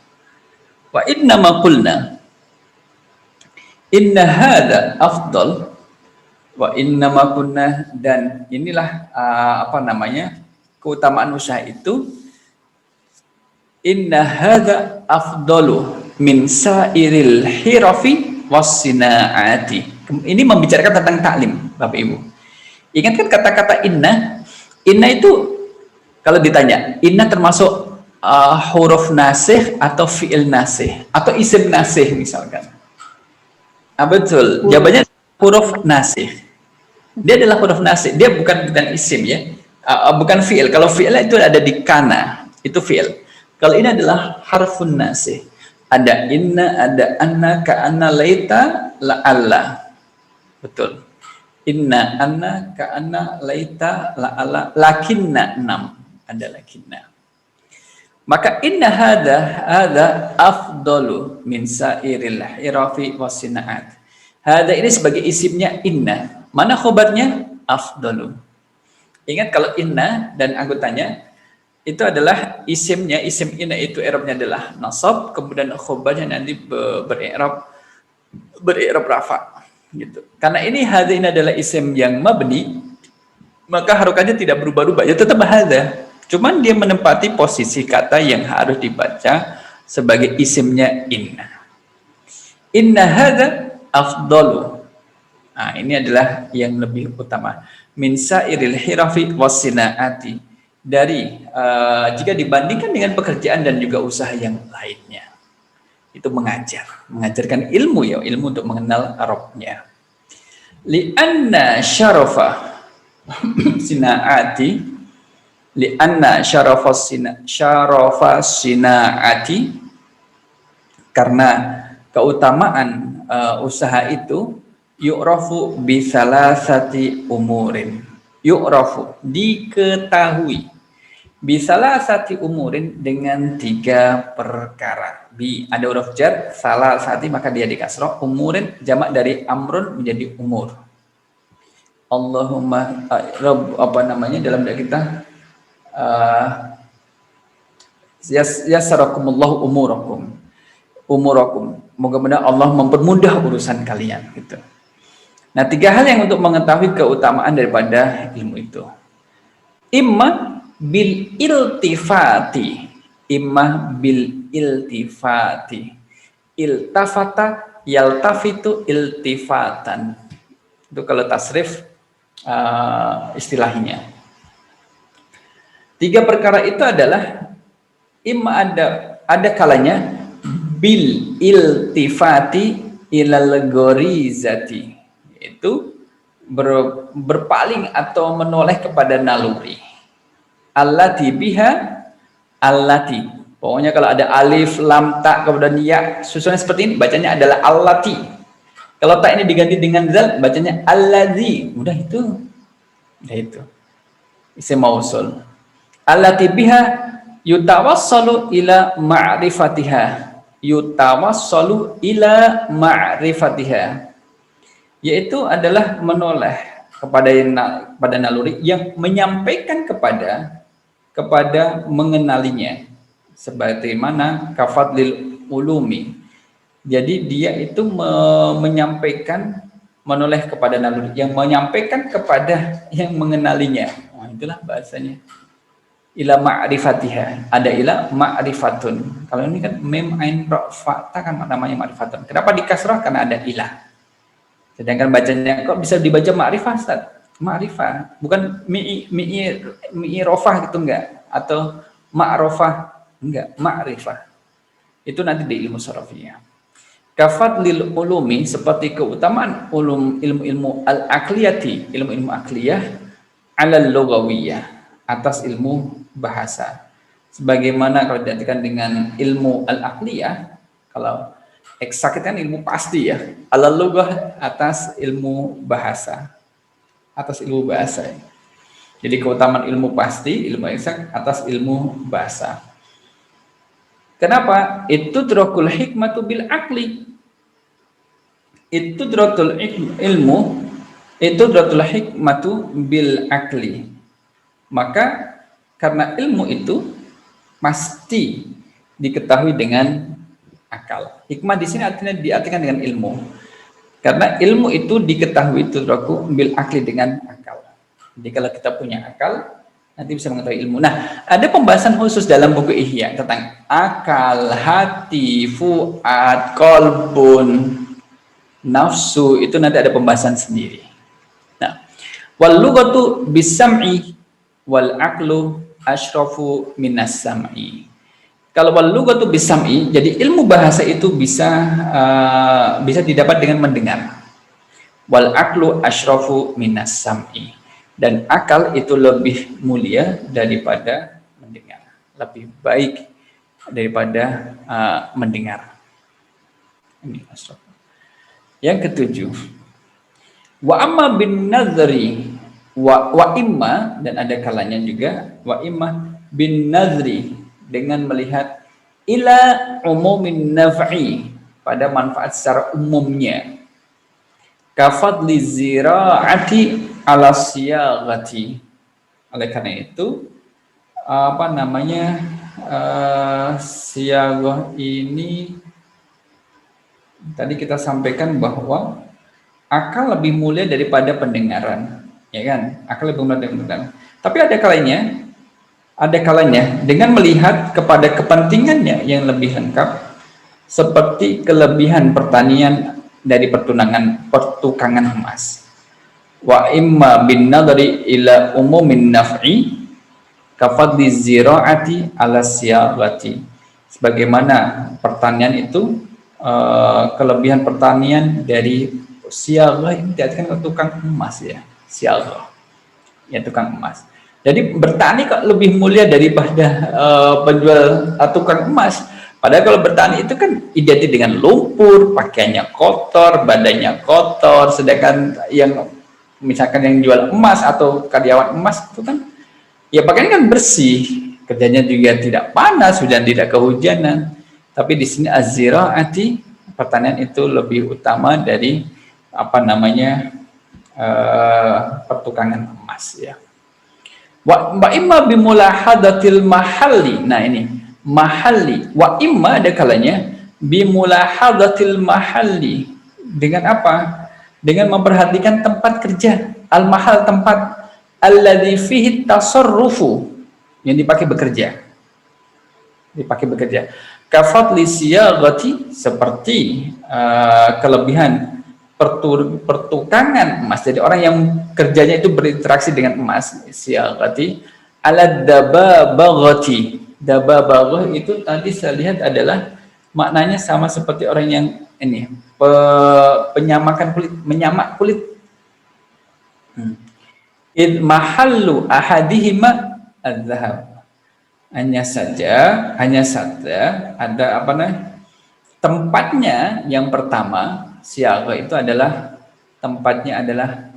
Wa innama qulna inna hadza afdal wa innama qulna, dan inilah keutamaan usaha itu, inna hadza afdalu min sairil hirafi was-sinaati. Ini membicarakan tentang taklim, Bapak Ibu. Ingatkan kata-kata inna. Inna itu kalau ditanya, inna termasuk huruf nasih atau fi'il nasih atau isim nasih misalkan. Betul. Jawabannya huruf nasih. Dia adalah huruf nasih. Dia bukan isim ya. Bukan fi'il. Kalau fi'il itu ada di kana, itu fi'il. Kalau ini adalah harfun nasih. Ada inna, ada anna, ka'anna, laita, la'alla. Betul. Inna, anna, ka'anna, laita, la'alla, lakinna, 6. Ada lakinna. Maka inna hadha afdalu min sairil hirafi wasinaat. Hada ini sebagai isimnya inna. Mana khobarnya? Afdalu. Ingat kalau inna dan anggotanya itu adalah isimnya, isim inna itu i'rabnya adalah nasab, kemudian khobarnya nanti beri'rab rafa gitu. Karena ini hada ini adalah isim yang mabni, maka harokatnya tidak berubah-ubah, ya tetap hada. Cuman dia menempati posisi kata yang harus dibaca sebagai isimnya inna. Inna hada afdalu. Nah, ini adalah yang lebih utama. Min sa'iril hirafi wassinaati. Dari jika dibandingkan dengan pekerjaan dan juga usaha yang lainnya. Itu mengajarkan ilmu ya, ilmu untuk mengenal Arabnya. Li'anna syarafa sinaati li'anna syarafa sinaati, karena keutamaan usaha itu yu'rafu bi salasati umurin. Yu'rafu, diketahui, bi salasati umurin, dengan 3 perkara. Bi ada huruf jar, salasati maka dia dikasroh, umurin jamak dari amrun menjadi umur. Allahumma apa namanya dalam doa kita, yassarakumullahu umurakum. Moga-moga Allah mempermudah urusan kalian gitu. Nah, 3 hal yang untuk mengetahui keutamaan daripada ilmu itu. Imma bil iltifati. Imma bil iltifati. Iltafata yaltafitu iltifatan. Itu kalau tasrif istilahnya. 3 perkara itu adalah imma ada kalanya bil iltifati ilal gorizati, itu berpaling atau menoleh kepada naluri. Allati biha, allati, pokoknya kalau ada alif, lam, ta, kemudian ya, susunan seperti ini bacanya adalah allati. Kalau ta ini diganti dengan zal, bacanya allazi. Udah itu isim mausul. Allati biha yutawassalu ila ma'rifatiha. Yutawassalu ila ma'rifatiha, yaitu adalah menoleh kepada naluri yang menyampaikan kepada mengenalinya, sebagaimana kafadlil ulumi. Jadi dia itu menyampaikan, menoleh kepada naluri yang menyampaikan kepada yang mengenalinya. Nah, itulah bahasanya. Ila ma'rifatiha, ada ila ma'rifatun. Kalau ini kan mim ain ra fa ta kan namanya ma'rifatun. Kenapa dikasrah? Karena ada ila. Sedangkan bacanya kok bisa dibaca ma'rifah, Ustaz? Ma'rifah, bukan mi'i rofah gitu enggak, atau ma'rofah enggak, ma'rifah. Itu nanti di ilmu sarafiyah. Kafadlil ulumi, seperti keutamaan ilmu al-aqliyati, ilmu aqliyah, ala lugawiyah, atas ilmu bahasa. Sebagaimana kalau diartikan dengan ilmu al-aqliyah, kalau eksak itu kan ilmu pasti ya, ala lughah atas ilmu bahasa. Atas ilmu bahasa. Jadi keutamaan ilmu pasti, ilmu eksak atas ilmu bahasa. Kenapa? Itu drokul hikmatu bil aqli. Itu drokul ilmu, itu drokul hikmatu bil aqli. Maka karena ilmu itu pasti diketahui dengan akal. Hikmah di sini artinya diartikan dengan ilmu. Karena ilmu itu diketahui itu bil akli, dengan akal. Jadi kalau kita punya akal, nanti bisa mengetahui ilmu. Nah, ada pembahasan khusus dalam buku Ihya tentang akal, hati, fuad, kolbun, nafsu, itu nanti ada pembahasan sendiri. Nah, wal lughatu bisam'i wal aqlu asyrafu minas sam'i. Kalau wal lughatu bisam'i, jadi ilmu bahasa itu bisa didapat dengan mendengar. Wal aqlu asyrafu minas sam'i. Dan akal itu lebih mulia daripada mendengar, lebih baik daripada mendengar. Ini asyrafu. Yang ketujuh, wa amma bin nazri wa imma, dan ada kalanya juga wa imma bin nazri, dengan melihat ila umumin naf'i, pada manfaat secara umumnya. Kafadli zira'ati ala siyaghati. Oleh karena itu apa namanya siagoh ini tadi kita sampaikan bahwa akal lebih mulia daripada pendengaran, ya kan? Akal lebih mulia daripada pendengaran. Tapi ada kalanya dengan melihat kepada kepentingannya yang lebih lengkap, seperti kelebihan pertanian dari pertukangan emas. Wa imma bin nadri ila umumin naf'i kafadli zira'ati ala siyagati. Sebagaimana pertanian itu kelebihan pertanian dari siagah ini diartikan tukang emas ya, siagah ya, tukang emas. Jadi bertani kok lebih mulia daripada penjual tukang emas. Padahal kalau bertani itu kan identik dengan lumpur, pakaiannya kotor, badannya kotor, sedangkan yang misalkan yang jual emas atau karyawan emas itu kan ya pakaian kan bersih, kerjanya juga tidak panas, hujan tidak kehujanan. Tapi di sini az-zira'ati, pertanian itu lebih utama dari apa namanya pertukangan emas ya. Wa imma bimulahadatil mahalli. Nah ini mahalli. Wa imma ada kalanya bimulahadatil mahalli. Dengan apa? Dengan memperhatikan tempat kerja, al-mahal, tempat alladzi fihi tasarrufu, yang dipakai bekerja. Kafadli siyaghati, seperti kelebihan pertukangan emas. Jadi orang yang kerjanya itu berinteraksi dengan emas, siyaghati ala dababaghati. Dababaghah itu tadi saya lihat adalah maknanya sama seperti orang yang ini penyamakan kulit, menyamak kulit. Id mahallu ahadihima adzhab. Hanya saja ada apa namanya? Tempatnya yang pertama, siaga itu adalah tempatnya adalah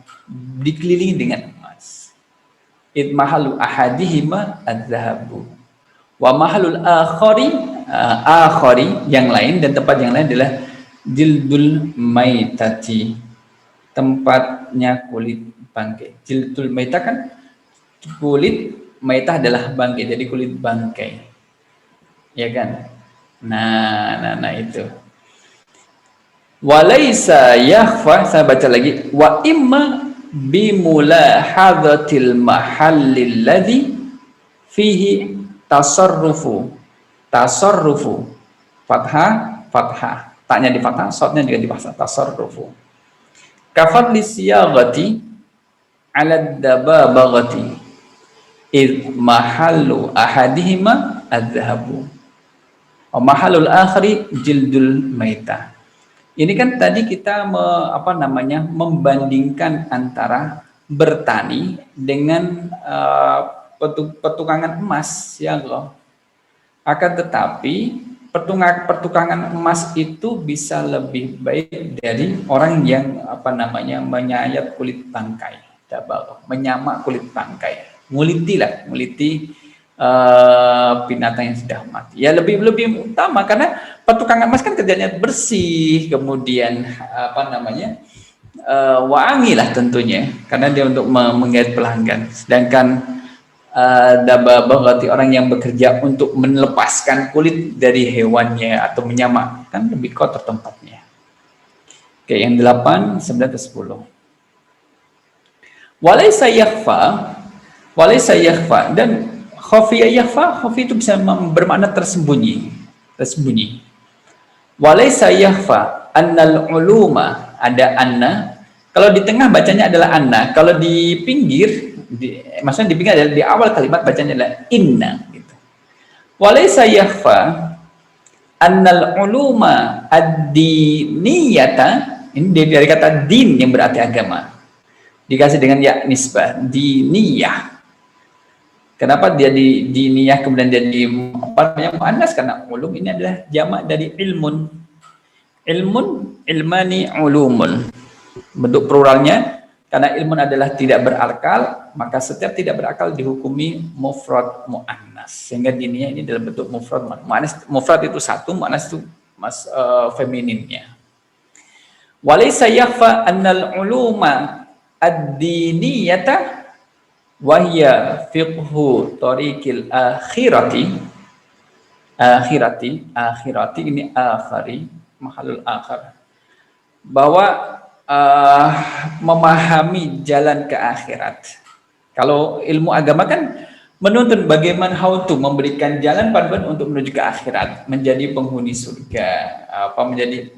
dikelilingi dengan emas. Id mahallu ahadihima adzhabu. Wa mahalul akhari yang lain, dan tempat yang lain adalah jildul maitati. Tempatnya kulit bangkai. Jildul maitah kan kulit, maitah adalah bangkai, jadi kulit bangkai, ya kan? Nah itu. Walaysa yakhfa, saya baca lagi. Wa imma bimulahadzatil mahallil ladzi fihi tasarrufu. Fathah, taknya di fathah, shadnya juga di fathah, tasarrufu. Kafadli siyaghati ala dababaghati id mahallu ahadihima adzhabu wa mahallul akhari jildul maitah. Ini kan tadi kita membandingkan antara bertani dengan pertukangan emas, ya Allah. Akan tetapi pertukangan emas itu bisa lebih baik dari orang yang menyayat kulit bangkai, menyamak kulit bangkai, nguliti binatang yang sudah mati. Ya lebih utama, karena pertukangan emas kan kerjanya bersih, kemudian wangi lah tentunya, karena dia untuk menggait pelanggan. Sedangkan berarti orang yang bekerja untuk melepaskan kulit dari hewannya atau menyamak, kan lebih kotor tempatnya. Oke, yang 8, 9, 10. Walaysa yakhfa, dan khafiya yakhfa, khafi itu bisa bermakna tersembunyi. Walaysa yakhfa annal uluma, ada anna. Kalau di tengah bacanya adalah anna, kalau di pinggir maksudnya di pinggir adalah di awal kalimat bacanya adalah inna gitu. Walaysa yakhfa annal uluma ad-diniyata, ini dari kata din yang berarti agama, dikasih dengan ya nisbah, diniyah. Kenapa dia di diniyah kemudian jadi muannas? Karena ulum ini adalah jamak dari ilmun, ilmani, ulumun. Bentuk pluralnya, karena ilmun adalah tidak berakal, maka setiap tidak berakal dihukumi mufrad muannas. Sehingga diniyah ini dalam bentuk mufrad muannas. Mufrad itu satu, muannas itu femininnya. Walaysa yakhfa annal uluma ad-diniyata wa hiya fiqhu tariqil akhirati ini akhari mahalul akhar, bahwa memahami jalan ke akhirat. Kalau ilmu agama kan menuntut bagaimana how to memberikan jalan panduan untuk menuju ke akhirat, menjadi penghuni surga,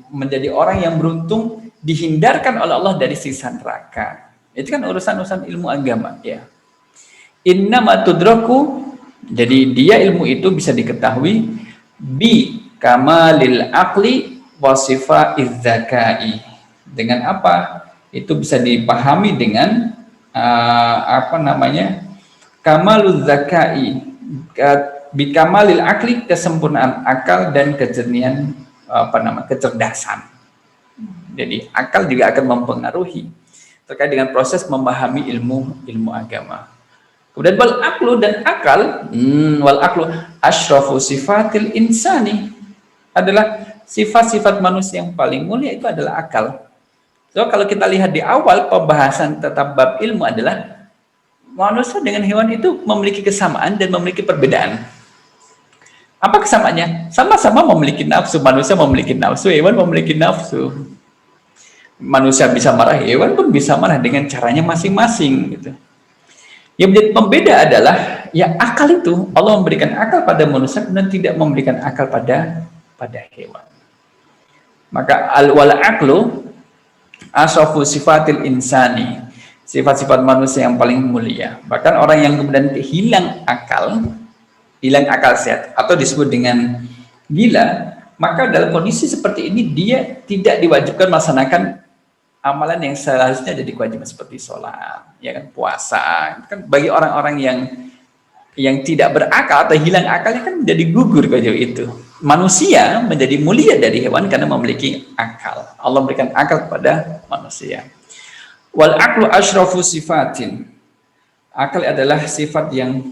menjadi orang yang beruntung, dihindarkan oleh Allah dari siksa neraka. Itu kan urusan-urusan ilmu agama, ya. Innama tudraku, jadi dia ilmu itu bisa diketahui bi kamalil aqli wasifa izzakai. Dengan apa? Itu bisa dipahami dengan kamalul zakai, bi kamalil aqli, kesempurnaan akal dan kejernihan kecerdasan. Jadi akal juga akan mempengaruhi terkait dengan proses memahami ilmu agama. Kemudian wal aqlu, dan akal, wal aqlu asyrafu sifatil insani, adalah sifat-sifat manusia yang paling mulia itu adalah akal. So kalau kita lihat di awal pembahasan tentang bab ilmu adalah manusia dengan hewan itu memiliki kesamaan dan memiliki perbedaan. Apa kesamaannya? Sama-sama memiliki nafsu. Manusia memiliki nafsu, hewan memiliki nafsu. Manusia bisa marah, hewan pun bisa marah dengan caranya masing-masing, gitu. Yang menjadi pembeda adalah ya akal itu Allah memberikan akal pada manusia dan tidak memberikan akal pada hewan. Maka wal aqlu asrafu sifatil insani, sifat-sifat manusia yang paling mulia. Bahkan orang yang kemudian hilang akal sehat atau disebut dengan gila, maka dalam kondisi seperti ini dia tidak diwajibkan melaksanakan amalan yang seharusnya jadi kewajiban seperti sholat, ya kan, puasa. Kan bagi orang-orang yang tidak berakal atau hilang akalnya kan menjadi gugur kewajiban itu. Manusia menjadi mulia dari hewan karena memiliki akal. Allah berikan akal kepada manusia. Wal aqlu asyrafu sifatin. Akal adalah sifat yang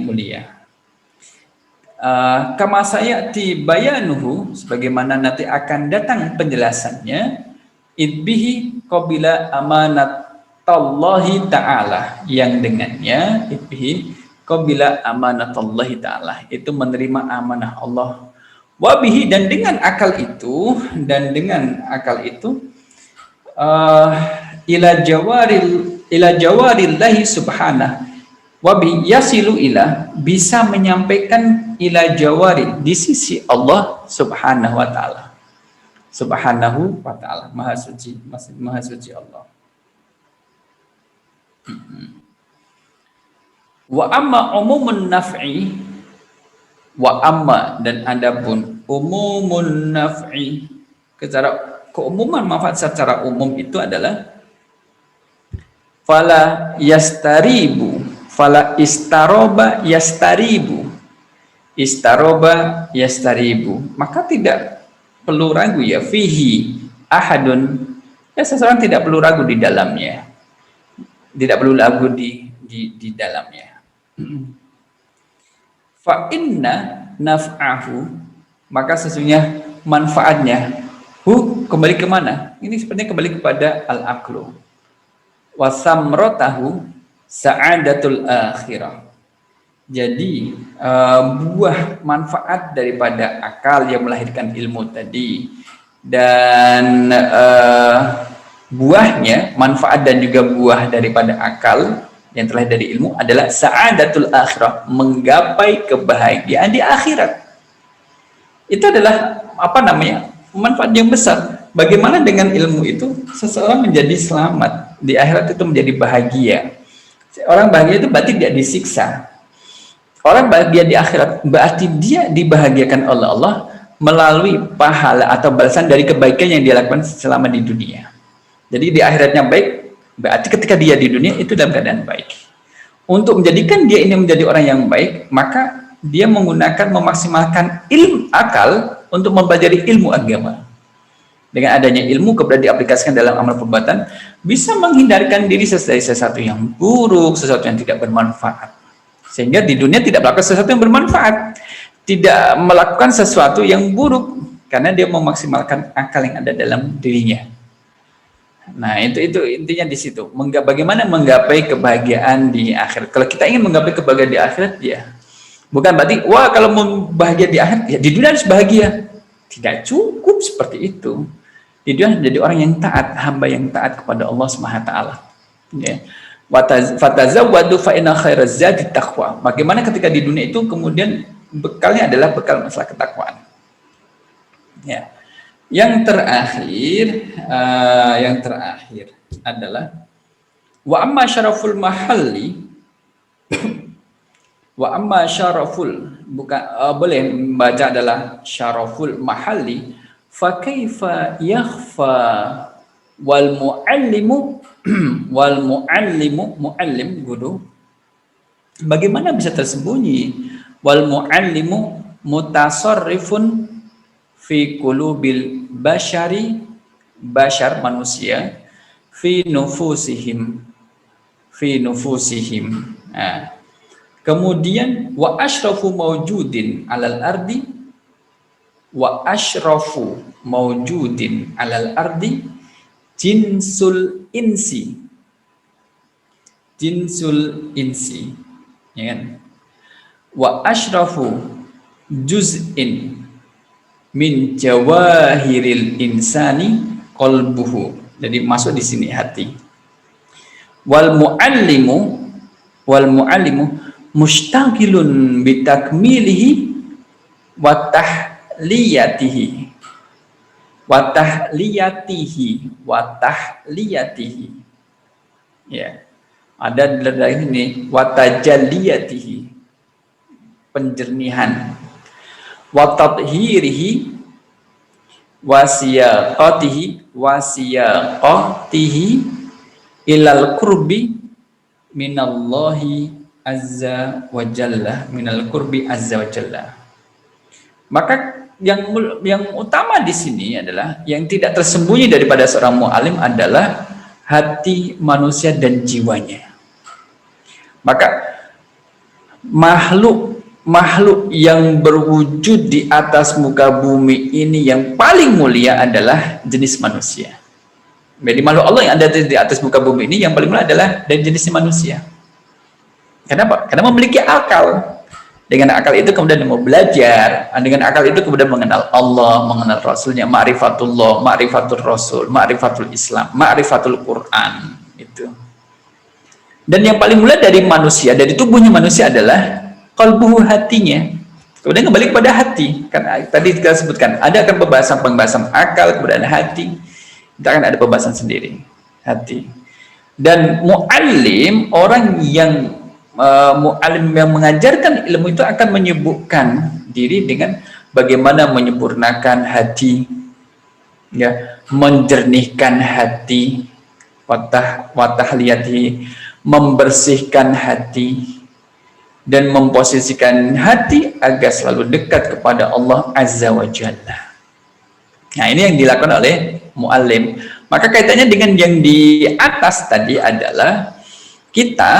mulia. Kama sayati bayanuhu, sebagaimana nanti akan datang penjelasannya, idbihi qabila amanatallahi ta'ala, yang dengannya idbihi qabila amanatallahi ta'ala, itu menerima amanah Allah, wabihi, dan dengan akal itu ila jawarillahi subhanah, wabi yasilu ila, bisa menyampaikan ila jawari, di sisi Allah subhanahu wa ta'ala. Subhanahu wa ta'ala, maha suci Allah. Wa amma umumun naf'i, wa amma, dan adapun umumun naf'i, keumuman manfaat secara umum itu adalah fala istaroba yastaribu, maka tidak perlu ragu ya, fihi ahadun, ya seseorang tidak perlu ragu di dalamnya, di dalamnya. Fa inna naf'ahu, maka sesungguhnya manfaatnya, kembali kemana? Ini sepertinya kembali kepada al-aqlu. Wa samratahu sa'adatul akhirah. Jadi buah manfaat daripada akal yang melahirkan ilmu tadi, dan buahnya, manfaat dan juga buah daripada akal yang terlahir dari ilmu adalah sa'adatul akhirah, menggapai kebahagiaan di akhirat. Itu adalah manfaat yang besar. Bagaimana dengan ilmu itu seseorang menjadi selamat di akhirat, itu menjadi bahagia. Orang bahagia itu berarti tidak disiksa. Orang bahagia di akhirat berarti dia dibahagiakan oleh Allah melalui pahala atau balasan dari kebaikan yang dia lakukan selama di dunia. Jadi di akhiratnya baik, berarti ketika dia di dunia itu dalam keadaan baik. Untuk menjadikan dia ini menjadi orang yang baik, maka dia memaksimalkan ilmu akal untuk mempelajari ilmu agama. Dengan adanya ilmu kemudian diaplikasikan dalam amal perbuatan, bisa menghindarkan diri dari sesuatu yang buruk, sesuatu yang tidak bermanfaat. Sehingga di dunia tidak melakukan sesuatu yang bermanfaat, tidak melakukan sesuatu yang buruk, karena dia memaksimalkan akal yang ada dalam dirinya. Nah, itu intinya di situ. Bagaimana menggapai kebahagiaan di akhirat. Kalau kita ingin menggapai kebahagiaan di akhirat, ya bukan berarti wah kalau mau bahagia di akhirat ya di dunia harus bahagia. Tidak cukup seperti itu. Di dunia menjadi orang yang taat, hamba yang taat kepada Allah Subhanahu wa taala. Ya. Fatazawwadu fa inna khairaz zadi taqwa. Bagaimana ketika di dunia itu kemudian bekalnya adalah bekal masalah ketakwaan. Ya. Yang terakhir adalah wa amma syaraful mahalli wa amma syaraful bukan boleh membaca adalah syaraful mahalli fa kaifa yakhfa wal muallimu muallim guru bagaimana bisa tersembunyi wal muallimu mutasarrifun fi qulubil bashar manusia fi nufusihim nah, kemudian wa ashrafu mawjudin alal ardi jinsul insi ya kan wa ashrafu juz'in min jawahiril insani qalbuhu. Jadi masuk di sini hati. Wal muallimu mustaghilun bitakmilihi wa tahliyatihi. Ya. Ada dari ini wa tajalliyatihi. Penjernihan. Wa tathhirihi wasiyaqatihi ilal qurbi minallahi azza wa jalla maka yang utama di sini adalah yang tidak tersembunyi daripada seorang mu'alim adalah hati manusia dan jiwanya. Maka makhluk yang berwujud di atas muka bumi ini yang paling mulia adalah jenis manusia. Jadi makhluk Allah yang ada di atas muka bumi ini yang paling mulia adalah dari jenis manusia. Kenapa? Karena memiliki akal. Dengan akal itu kemudian mau belajar. Dengan akal itu kemudian mengenal Allah, mengenal Rasulnya, ma'rifatullah, ma'rifatul Rasul, ma'rifatul Islam, ma'rifatul Quran. Itu. Dan yang paling mulia dari manusia, dari tubuhnya manusia adalah qalbuhu, hatinya. Kemudian kembali kepada hati. Karena tadi kita sebutkan ada akan pembahasan akal, kemudian hati. Kita akan ada pembahasan sendiri. Hati. Dan mu'allim, orang yang mu'allim yang mengajarkan ilmu itu akan menyibukkan diri dengan bagaimana menyempurnakan hati, ya, menjernihkan hati, watahliyati, membersihkan hati, dan memposisikan hati agar selalu dekat kepada Allah Azza wa Jalla. Nah, ini yang dilakukan oleh mu'allim. Maka kaitannya dengan yang di atas tadi adalah kita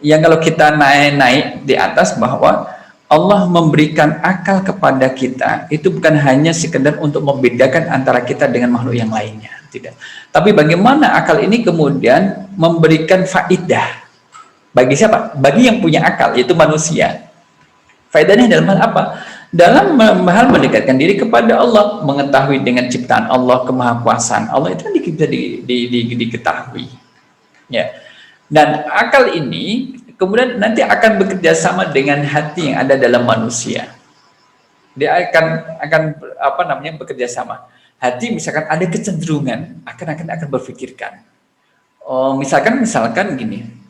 yang kalau kita naik di atas bahwa Allah memberikan akal kepada kita itu bukan hanya sekedar untuk membedakan antara kita dengan makhluk yang lainnya, tidak. Tapi bagaimana akal ini kemudian memberikan faidah bagi siapa? Bagi yang punya akal, yaitu manusia. Faedahnya dalam hal apa? Dalam hal mendekatkan diri kepada Allah, mengetahui dengan ciptaan Allah, kemahakuasaan Allah, itu bisa diketahui. Ya. Dan akal ini kemudian nanti akan bekerja sama dengan hati yang ada dalam manusia. Dia akan bekerja sama. Hati misalkan ada kecenderungan akan berpikirkan. Misalkan gini.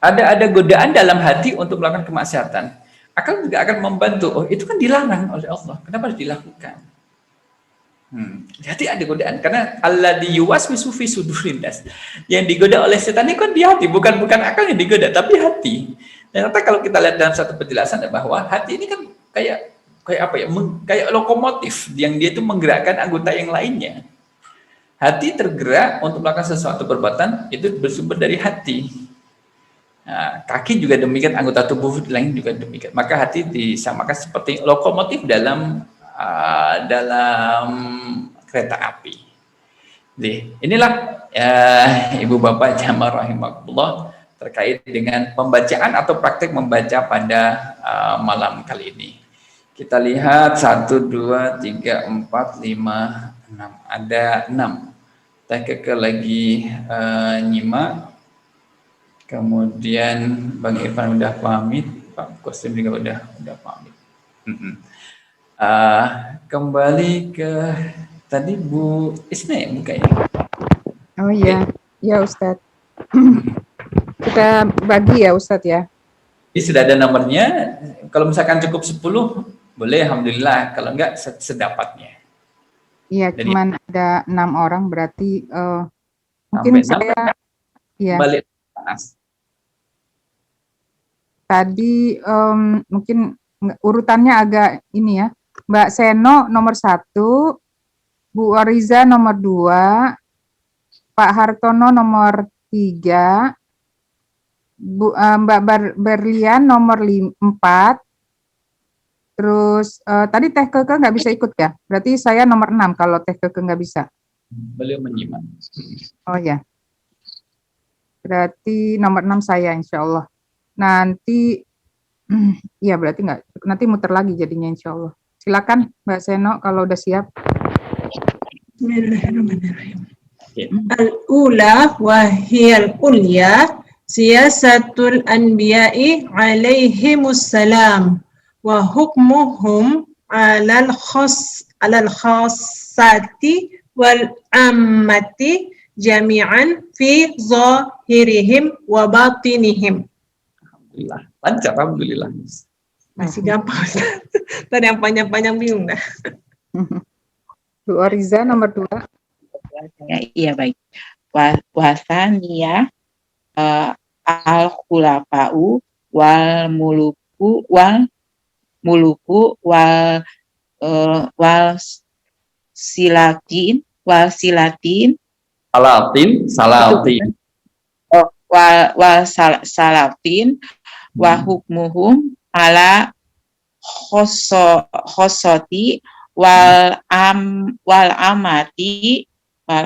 Ada godaan dalam hati untuk melakukan kemaksiatan. Akal juga akan membantu. Oh, itu kan dilarang oleh Allah. Kenapa harus dilakukan? Hati ada godaan. Karena alladzi yuwaswisu fi sudurin nas. Yang digoda oleh setan itu kan di hati, bukan akal yang digoda, tapi hati. Ternyata kalau kita lihat dalam satu penjelasan bahwa hati ini kan kayak kayak lokomotif yang dia itu menggerakkan anggota yang lainnya. Hati tergerak untuk melakukan sesuatu perbuatan itu bersumber dari hati. Nah, kaki juga demikian, anggota tubuh lain juga demikian. Maka hati disamakan seperti lokomotif dalam dalam kereta api. Jadi, inilah Ibu Bapak jamaah rahimakumullah terkait dengan pembacaan atau praktek membaca pada malam kali ini. Kita lihat 1, 2, 3, 4, 5, 6. Ada 6. Teh Keke lagi nyimak. Kemudian Bang Irfan udah pamit, Pak Kosim juga udah pamit. Kembali ke tadi Bu Isna ya bukanya. Oh iya, ya Ustadz. Kita bagi ya Ustadz ya. Ini sudah ada nomornya. Kalau misalkan cukup 10, boleh alhamdulillah. Kalau enggak sedapatnya. Iya, Jadi, cuman ada 6 orang berarti mungkin saya ya balik panas. tadi mungkin urutannya agak ini ya. Mbak Seno nomor 1, Bu Oriza nomor 2, Pak Hartono nomor 3, Mbak Berlian nomor 4, terus tadi Teh Keke nggak bisa ikut ya? Berarti saya nomor 6 kalau Teh Keke nggak bisa. Beliau menyimak. Oh ya, berarti nomor 6 saya insya Allah. Nanti, ya berarti nggak, nanti muter lagi jadinya insya Allah. Silakan Mbak Seno kalau udah siap. Bismillahirrahmanirrahim. Al-ula wa hiyal ulya siyasatul anbiya'i alaihimus salam wa hukmuhum alal khassati wal ammati jami'an fi zahirihim wa batinihim. Alhamdulillah. Lancar, alhamdulillah. Masih gampang. Tadi yang panjang-panjang bingung dah. Bu Oriza nomor 2. Iya baik. Wasania al-khulafa'u wal muluku wal silatin salatin wa hukmuhum ala khossoti wal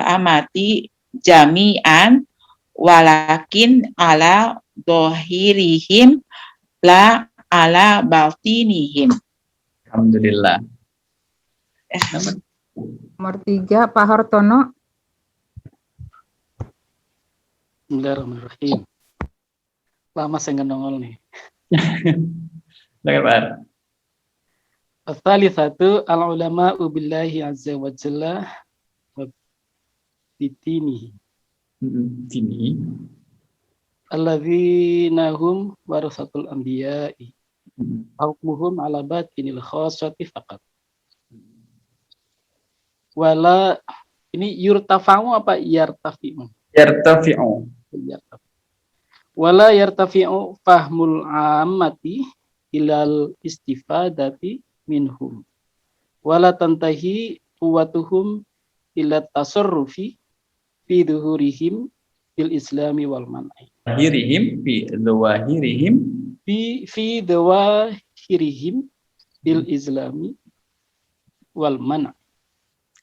amati jami'an walakin ala dohirihim la ala batinihim. Alhamdulillah. Nomor 3 Pak Hartono. Bismillahirrahmanirrahim. Lama saya nggak nongol nih. Bagaimana? As-salisatu al-ulama'u billahi azza wa jalla wa bitinihi. Ini. Alladzina hum warasatul anbiya'i. Hukmuhum ala batinil khassati faqat. Wala, ini yurtafa'u apa yartafi'u? Yartafi'u. Wala yartafi'u fahmul ammati ilal istifadati minhum wala tantahi quwwatuhum ila tasarrufi fi dhuhurihim fil islami wal man'i Fi dhawahirihim fil islami wal man'i.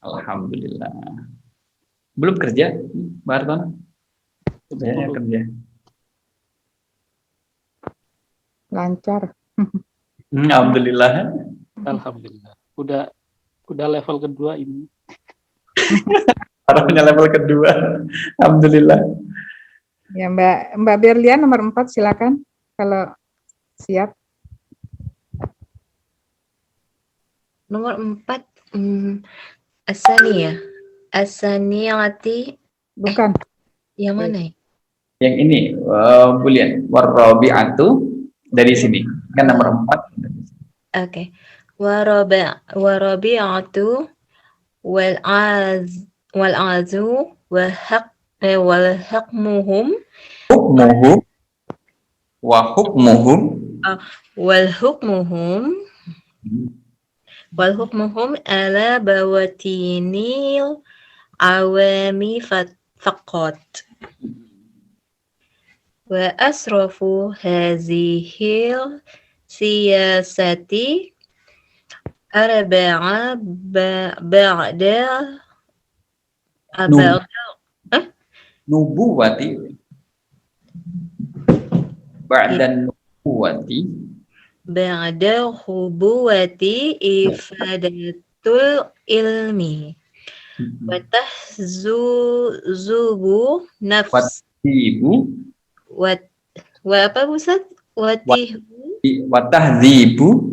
Alhamdulillah. Belum kerja, Mbak Arton? Saya kerja. Lancar. Alhamdulillah. Alhamdulillah. Udah level kedua ini. Arahnya level kedua. Alhamdulillah. Ya Mbak Berlian nomor 4 silakan kalau siap. Nomor 4 As-saniyati. Bukan. Yang mana ya? Yang ini, Bulian. Warabi'atu dari sini. Kan nomor 4. Oke. Warabi'atu wal azu wal hukmuhum wal hukmuhum ala bawatinil awami faqat wa asrafu hazihil siyasati arba'a ba'da Nub- ba'da nubuwati ba'dan nubuwati ba'da hubuwati ifadatul ilmi wa tahzubu nafs watibu wa apa Ustaz? watahdzibu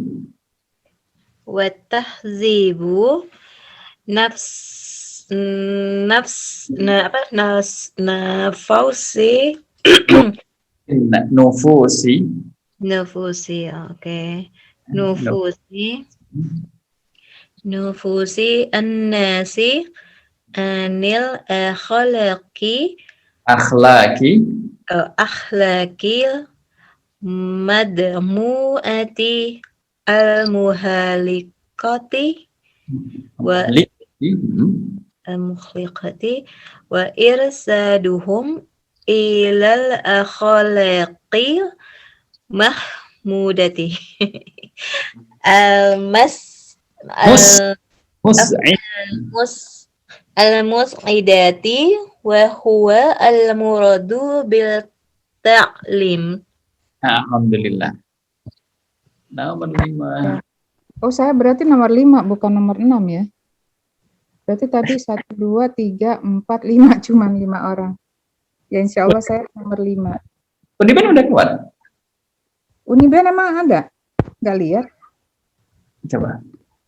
Wa tahzibu nafausi nufusi nufusi oke nufusi annasi anil akhlaki akhlaqil madmu'ati al-muhalikati wa al-mukhliqati wa irsaduhum ilal akhlaqi mahmudati al-mus'idati wa huwa al-muradu bil ta'lim. Alhamdulillah. Nomor 5. Oh, saya berarti nomor 5 bukan nomor 6 ya. Berarti tadi 1, 2, 3, 4, 5 cuma 5 orang. Ya insya Allah saya nomor 5. Uniben udah keluar? Uniben emang ada? Nggak lihat? Coba.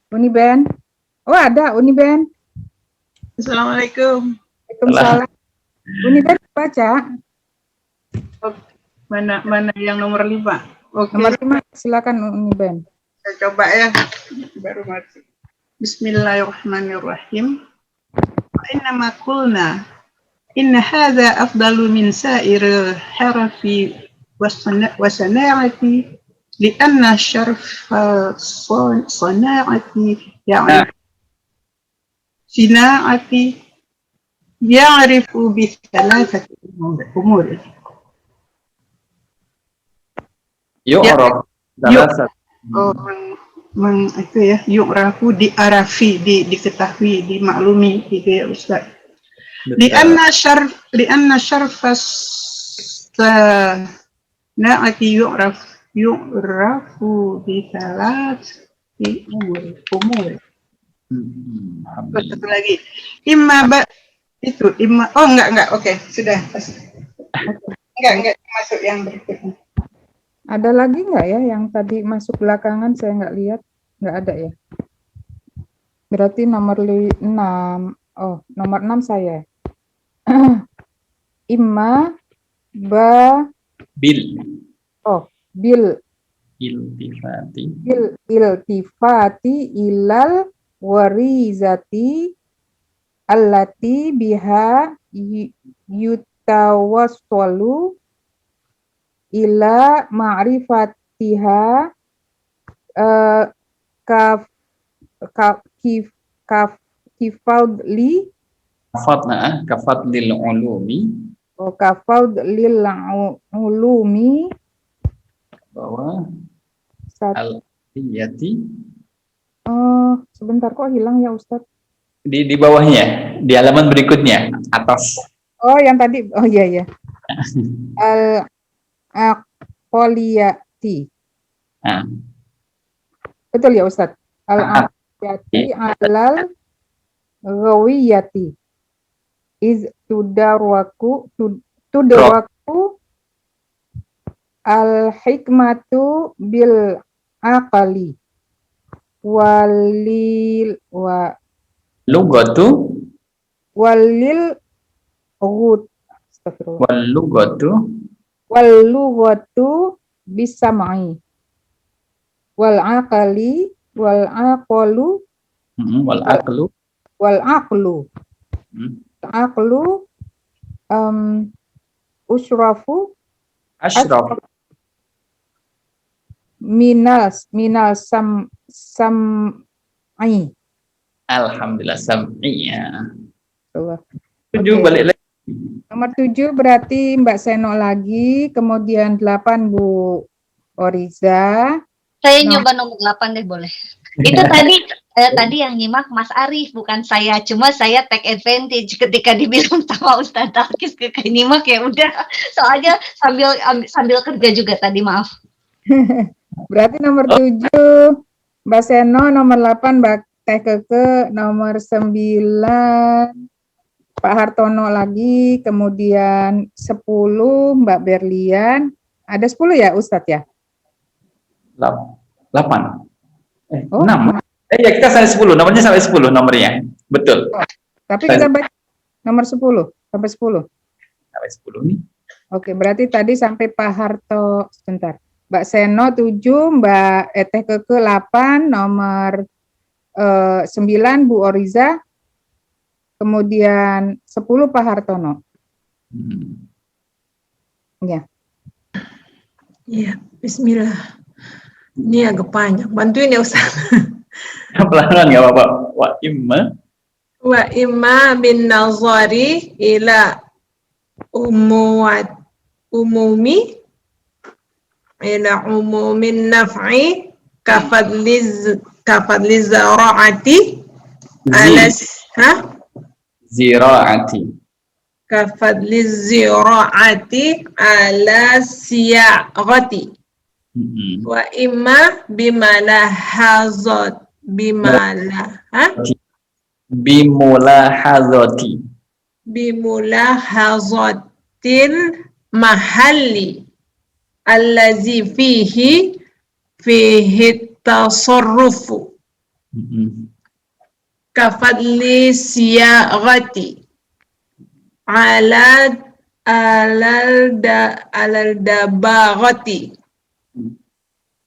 Uniben. Oh ada Uniben. Assalamualaikum. Waalaikumsalam. Uniben baca. Mana yang nomor 5? Oke, Nomor 5 silakan Uniben. saya coba ya. Baru masuk. Bismillahirrahmanirrahim. Wa innama qulna inna hadza afdalu min sa'iril harafi wasana'ati li'anna syarfa sana'ati ya'rifu bi thalathati umur. Yu'raf dalasat. Oh, itu ya, yu'rafu diarafi, diketahui, dimaklumi gitu ya Ustaz. Li'anna syarfas na'ati yu'rafu bi thalathati umur. Satu lagi. Imma oke, sudah. Enggak masuk yang berikutnya. Ada lagi nggak ya yang tadi masuk belakangan saya nggak lihat? Nggak ada ya? Berarti nomor 6. Oh, nomor 6 saya. Imma Bil bil iltifati ilal warizati allati biha yutawassalu ila ma'rifatiha kifadli kafadlil ulumi kafadlil ulumi bahwa satu. al-iyati Sebentar kok hilang ya Ustadz. di bawahnya, di halaman berikutnya atas. Oh yang tadi, oh iya al-aqliyati. Betul ya Ustadz? Al-aqliyati alal ghawiyati iz tudarwaku al-hikmatu bil aqali walil Lugatu walil wal lughatu bisam'i wal aqli wal aqlu usrafu ashraf minal sam'i. Alhamdulillah sam'iyya. Allah. 7 Oke. balik lagi. Nomor 7 berarti Mbak Seno lagi, kemudian 8 Bu Oriza. Saya nyoba nomor 8 deh boleh. Itu tadi yang nyimak Mas Arif, bukan saya. Cuma saya take advantage ketika dibilang sama Ustadz Alkis ke nyimak, ya udah. Soalnya sambil kerja juga tadi, maaf. Berarti nomor 7 Mbak Seno, nomor 8 Mbak Teh Keke, nomor 9 Pak Hartono lagi, kemudian 10 Mbak Berlian. Ada 10 ya Ustadz ya? 8. Oh, 6. Ya kita sampai 10, nomornya sampai 10 nomornya. Betul. Tapi kita baca nomor 10, sampai 10. Sampai 10 nih. Oke, berarti tadi sampai Pak Harto, sebentar. Mbak Seno 7, Mbak Teh Keke 8, nomor 9 Bu Oriza, kemudian 10 Pak Hartono. Ya. Iya, bismillah. Ini agak panjang. Bantuin ya Ustaz. Pelan-pelan nggak apa-apa. Wa imma bin nazari ila umumin naf'i kafadliz zara'ati ziraati. Kafadliz ziraati ala siyaqati. Wa imma bimulahazatil mahalli allazi fihi tasarrufu kafadli siyaqati alal dabaghati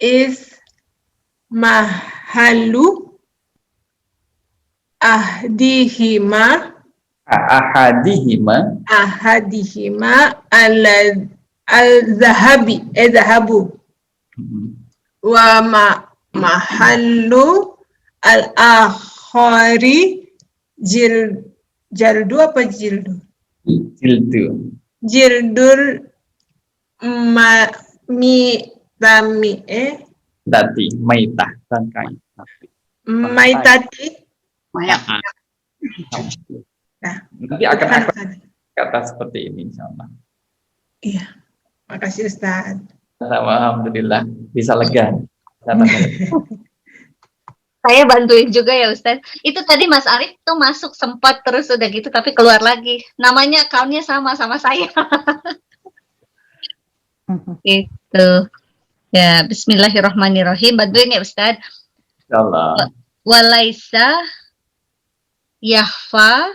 is mahallu ahadihima al-zahabu wa mahallu al-akhari jildul maitati. Nanti akan kata seperti ini insyaallah. Iya. Makasih Ustaz. Alhamdulillah bisa lega. Saya bantuin juga ya Ustaz. Itu tadi Mas Arif tuh masuk sempat terus udah gitu tapi keluar lagi. Namanya account-nya sama saya. Gitu. Ya, bismillahirrahmanirrahim. Bantuin ya Ustaz. Insyaallah. Walaisa yahfa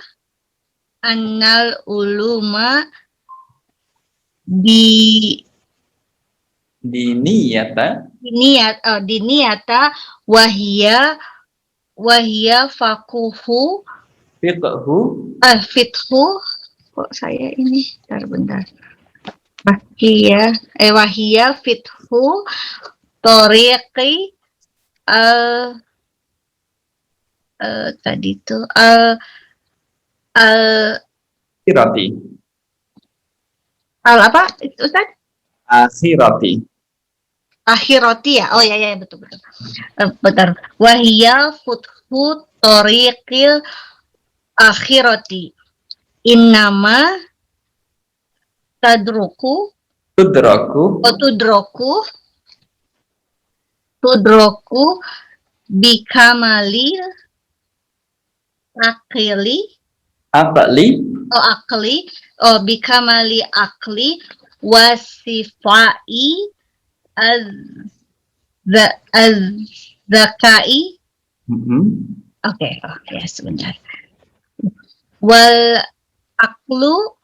annal uluma diniyata wahia fakuhu fithu kok saya ini bentar wahia fithu tariqi tadi itu apa Ustaz? Akhirati ya. Oh ya betul. Benar. Wahia futhu tariqil akhirati. Innama tudroku bikamalil bikamali akli wasifai az-zakai. Oke, sebentar. Wal aklu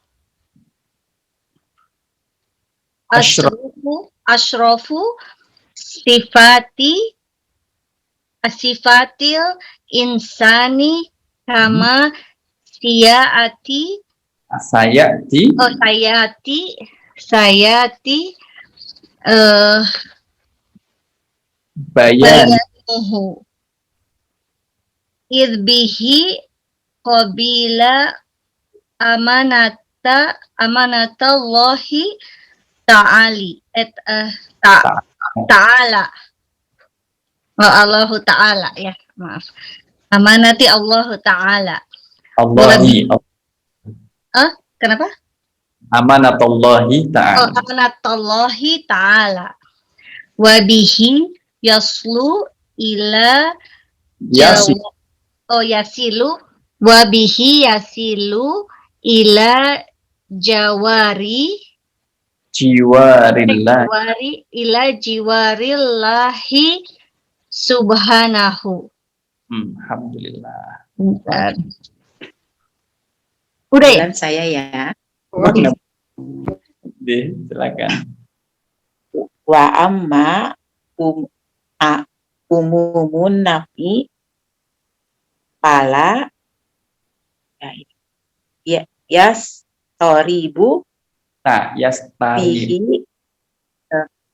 asyrafu sifatil insani kama sayati bayanuhu idbihi qabila amanatallahi ta'ala Allahu Ta'ala ya, maaf. Amanati Allahu Ta'ala. Allahi. Kenapa? Amanatullahi ta'ala. Amanatullahi Ta'ala. Wabihi yaslu ila Yasi. yasilu. Wabihi yasilu ila jawari Jiwarillah. jiwarillahi subhanahu. Alhamdulillah. Bentar. Udah ya? Dan saya ya. Deh, silakan. Wa amma umumun nafi pala yastaribu Nah, yastari.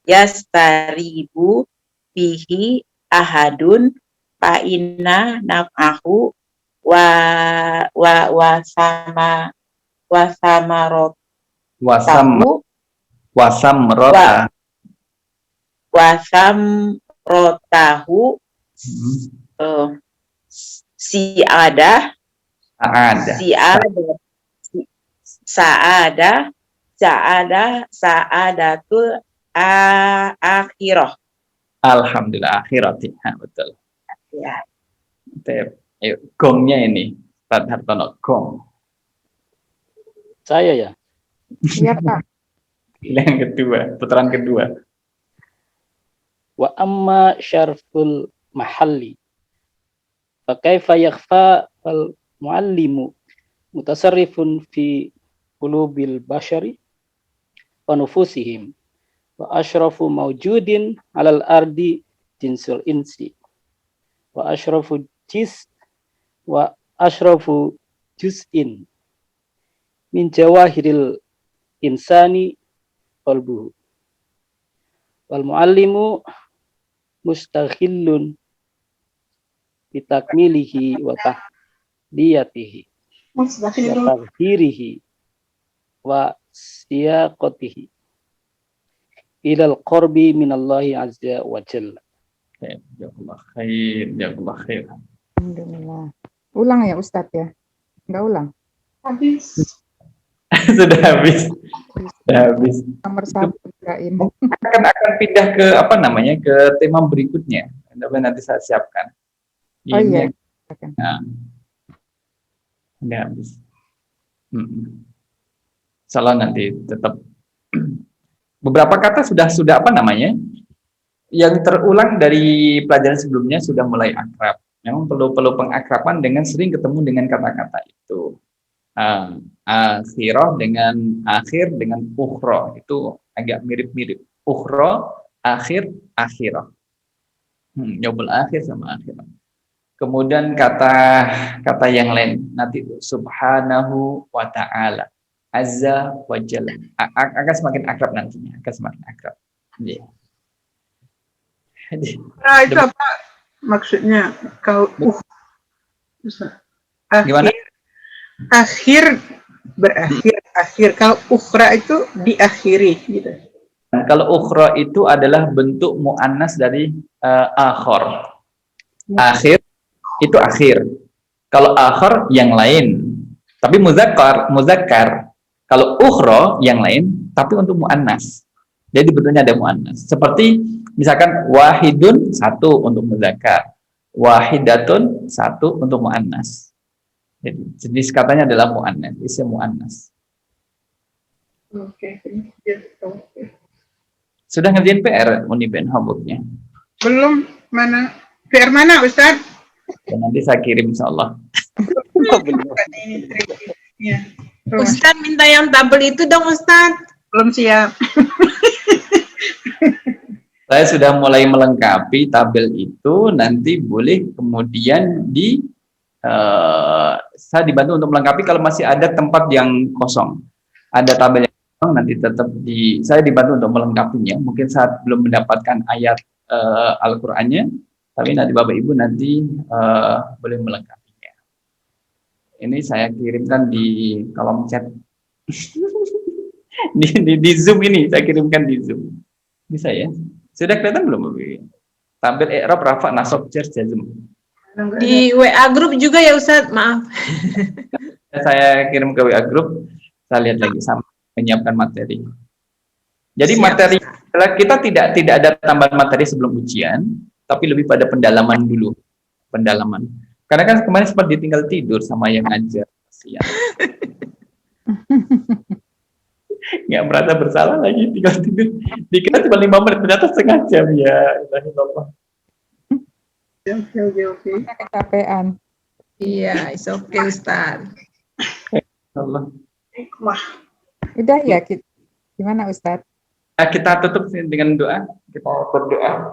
yastaribu bihi ahadun fa inna naf'ahu wasamarot Wasamrota. wasamrotahu si'adah sa'adatul akhirah. Alhamdulillah akhirati. Betul. Ya. Ayo, gongnya ini. Ustaz Hartono, gong. Saya ya. Iya Pak. Yang kedua, putaran kedua. Wa amma syarful mahalli. Fa kaifa yakhfa al muallimu mutasarrifun fi qulubil bashari wa nufusihim wa ashrafu mawjudin alal ardi jinsul insi wa ashrafu juz'in min jawahiril insani qalbuhu wal muallimu mustaghillun bitakmilihi wa tahdiyatihi wa tadhhirihi wa siyaqatihi ilal qurbi minallahi azza wa jalla. Jazakallah khair, jazakallah khair. Alhamdulillah. Ulang ya Ustadz ya? Enggak ulang? Sudah habis. Nomor 1 kirain. Akan pindah ke apa namanya, ke tema berikutnya. Nanti saya siapkan. Oh iya. Nah, udah habis. Salah nanti tetap. Beberapa kata sudah apa namanya, yang terulang dari pelajaran sebelumnya sudah mulai akrab. Memang perlu pengakraban dengan sering ketemu dengan kata-kata itu. Akhirah dengan akhir dengan ukhra itu agak mirip-mirip. Ukhra, akhir, akhirah. Yaumul akhir sama akhirah. Kemudian kata yang lain nanti subhanahu wa ta'ala, azza wa jalla, akan semakin akrab nantinya, akan semakin akrab. Yeah. Nah, itu apa maksudnya? Kau Gimana? Akhir berakhir, akhir. Kalau ukhra itu diakhiri gitu. Kalau ukhra itu adalah bentuk mu'annas dari akhir. Akhir itu akhir. Kalau akhir yang lain. Tapi muzakkar. Kalau ukhra yang lain, tapi untuk mu'annas. Jadi bentuknya ada mu'annas. Seperti misalkan wahidun, satu untuk muzakkar. Wahidatun, satu untuk mu'annas. Jadi jenis katanya adalah mu'annas, isim mu'annas. Oke. Sudah ngerjain PR Uniben homeworknya? Belum, mana? PR mana Ustaz? Dan nanti saya kirim insyaallah. Ya. Ustaz minta yang tabel itu dong Ustaz. Belum siap. Saya sudah mulai melengkapi tabel itu, nanti boleh kemudian saya dibantu untuk melengkapi kalau masih ada tempat yang kosong. Ada tabel yang kosong, nanti tetap saya dibantu untuk melengkapinya. Mungkin saat belum mendapatkan ayat Al-Qur'annya, tapi nanti Bapak Ibu nanti boleh melengkapinya. Ini saya kirimkan di kolom chat. di Zoom ini, saya kirimkan di Zoom. Bisa ya? Sudah kelihatan belum Bapak Ibu? Tampil i'rab rafa nasab jar jazm. Di WA grup juga ya Ustadz, maaf. Saya kirim ke WA grup, saya lihat lagi sama menyiapkan materi. Jadi Siap, materi Ustaz. adalah kita tidak ada tambahan materi sebelum ujian, tapi lebih pada pendalaman dulu, pendalaman. Karena kan kemarin sempat ditinggal tidur sama yang ngajar, kasihan. Nggak merasa bersalah lagi tinggal tidur. Dikira cuma 5 menit, ternyata setengah jam ya. Alhamdulillah. Oke. Kecapean. Iya, it's okay Ustadz. Allah. Udah ya, gimana Ustadz? Nah, kita tutup dengan doa. Kita berdoa.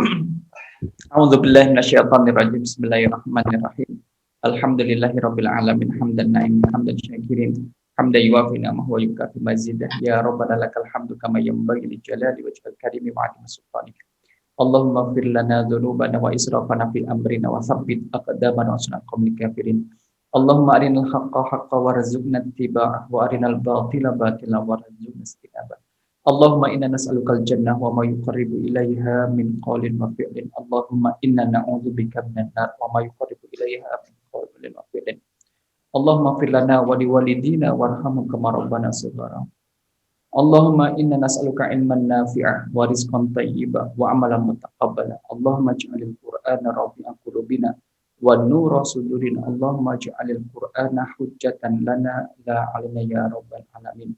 A'udzubillahi minasyaitonirrajim. Bismillahirrahmanirrahim. Alhamdulillahirabbil alamin hamdan na'im hamdan syakirin. Hamdan yuwafi ni'amahu wa yukafi mazidah. Ya Rabbana lakal hamdu kama yanbaghi li jalali wajhikal karimi wa 'azimi sultanik. Allahumma ighfir lana dzunubana wa israfana fi amrina wa tsabbit aqdamana wa sunna qaumil kafirin. Allahumma arinal haqqa haqqan warzuqna ittiba'ah wa arinal batila batilan warzuqna ijtinabah. Allahumma inna nas'alukal jannah wa ma yuqarribu ilaiha min qawlin wa fi'lin. Allahumma inna na'udzubika minan nar wa ma yuqarribu ilaiha min qawlin wa fi'lin. Allahumma ighfir lana wa liwalidina warhamhum kama rabbana shighara. Allahumma inna nas'aluka ilman nafi'a wa rizqan thayyiban wa amalan mutaqabbala. Allahumma ij'alil qur'ana rabi'a qulubina wa nura sudurina. Allahumma ij'alil qur'ana hujjatan lana la 'alaina ya rabbal alamin.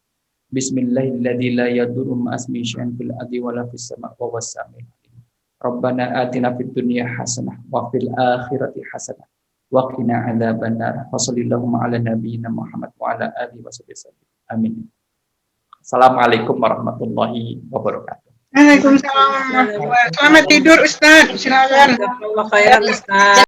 Bismillahilladzi la yadurru ma'asmi syai'un fil ardi wa la fis sama'i wa huwas samiul 'alim. Rabbana atina fid dunya hasanah wa fil akhirati hasanah wa qina adzabannar. Wa sallallahu ala nabiyyina Muhammad wa ala alihi wasallam. Amin. Assalamualaikum warahmatullahi wabarakatuh. Waalaikumsalam. Selamat tidur Ustadz. Silakan. Jazakallah khairan Ustadz.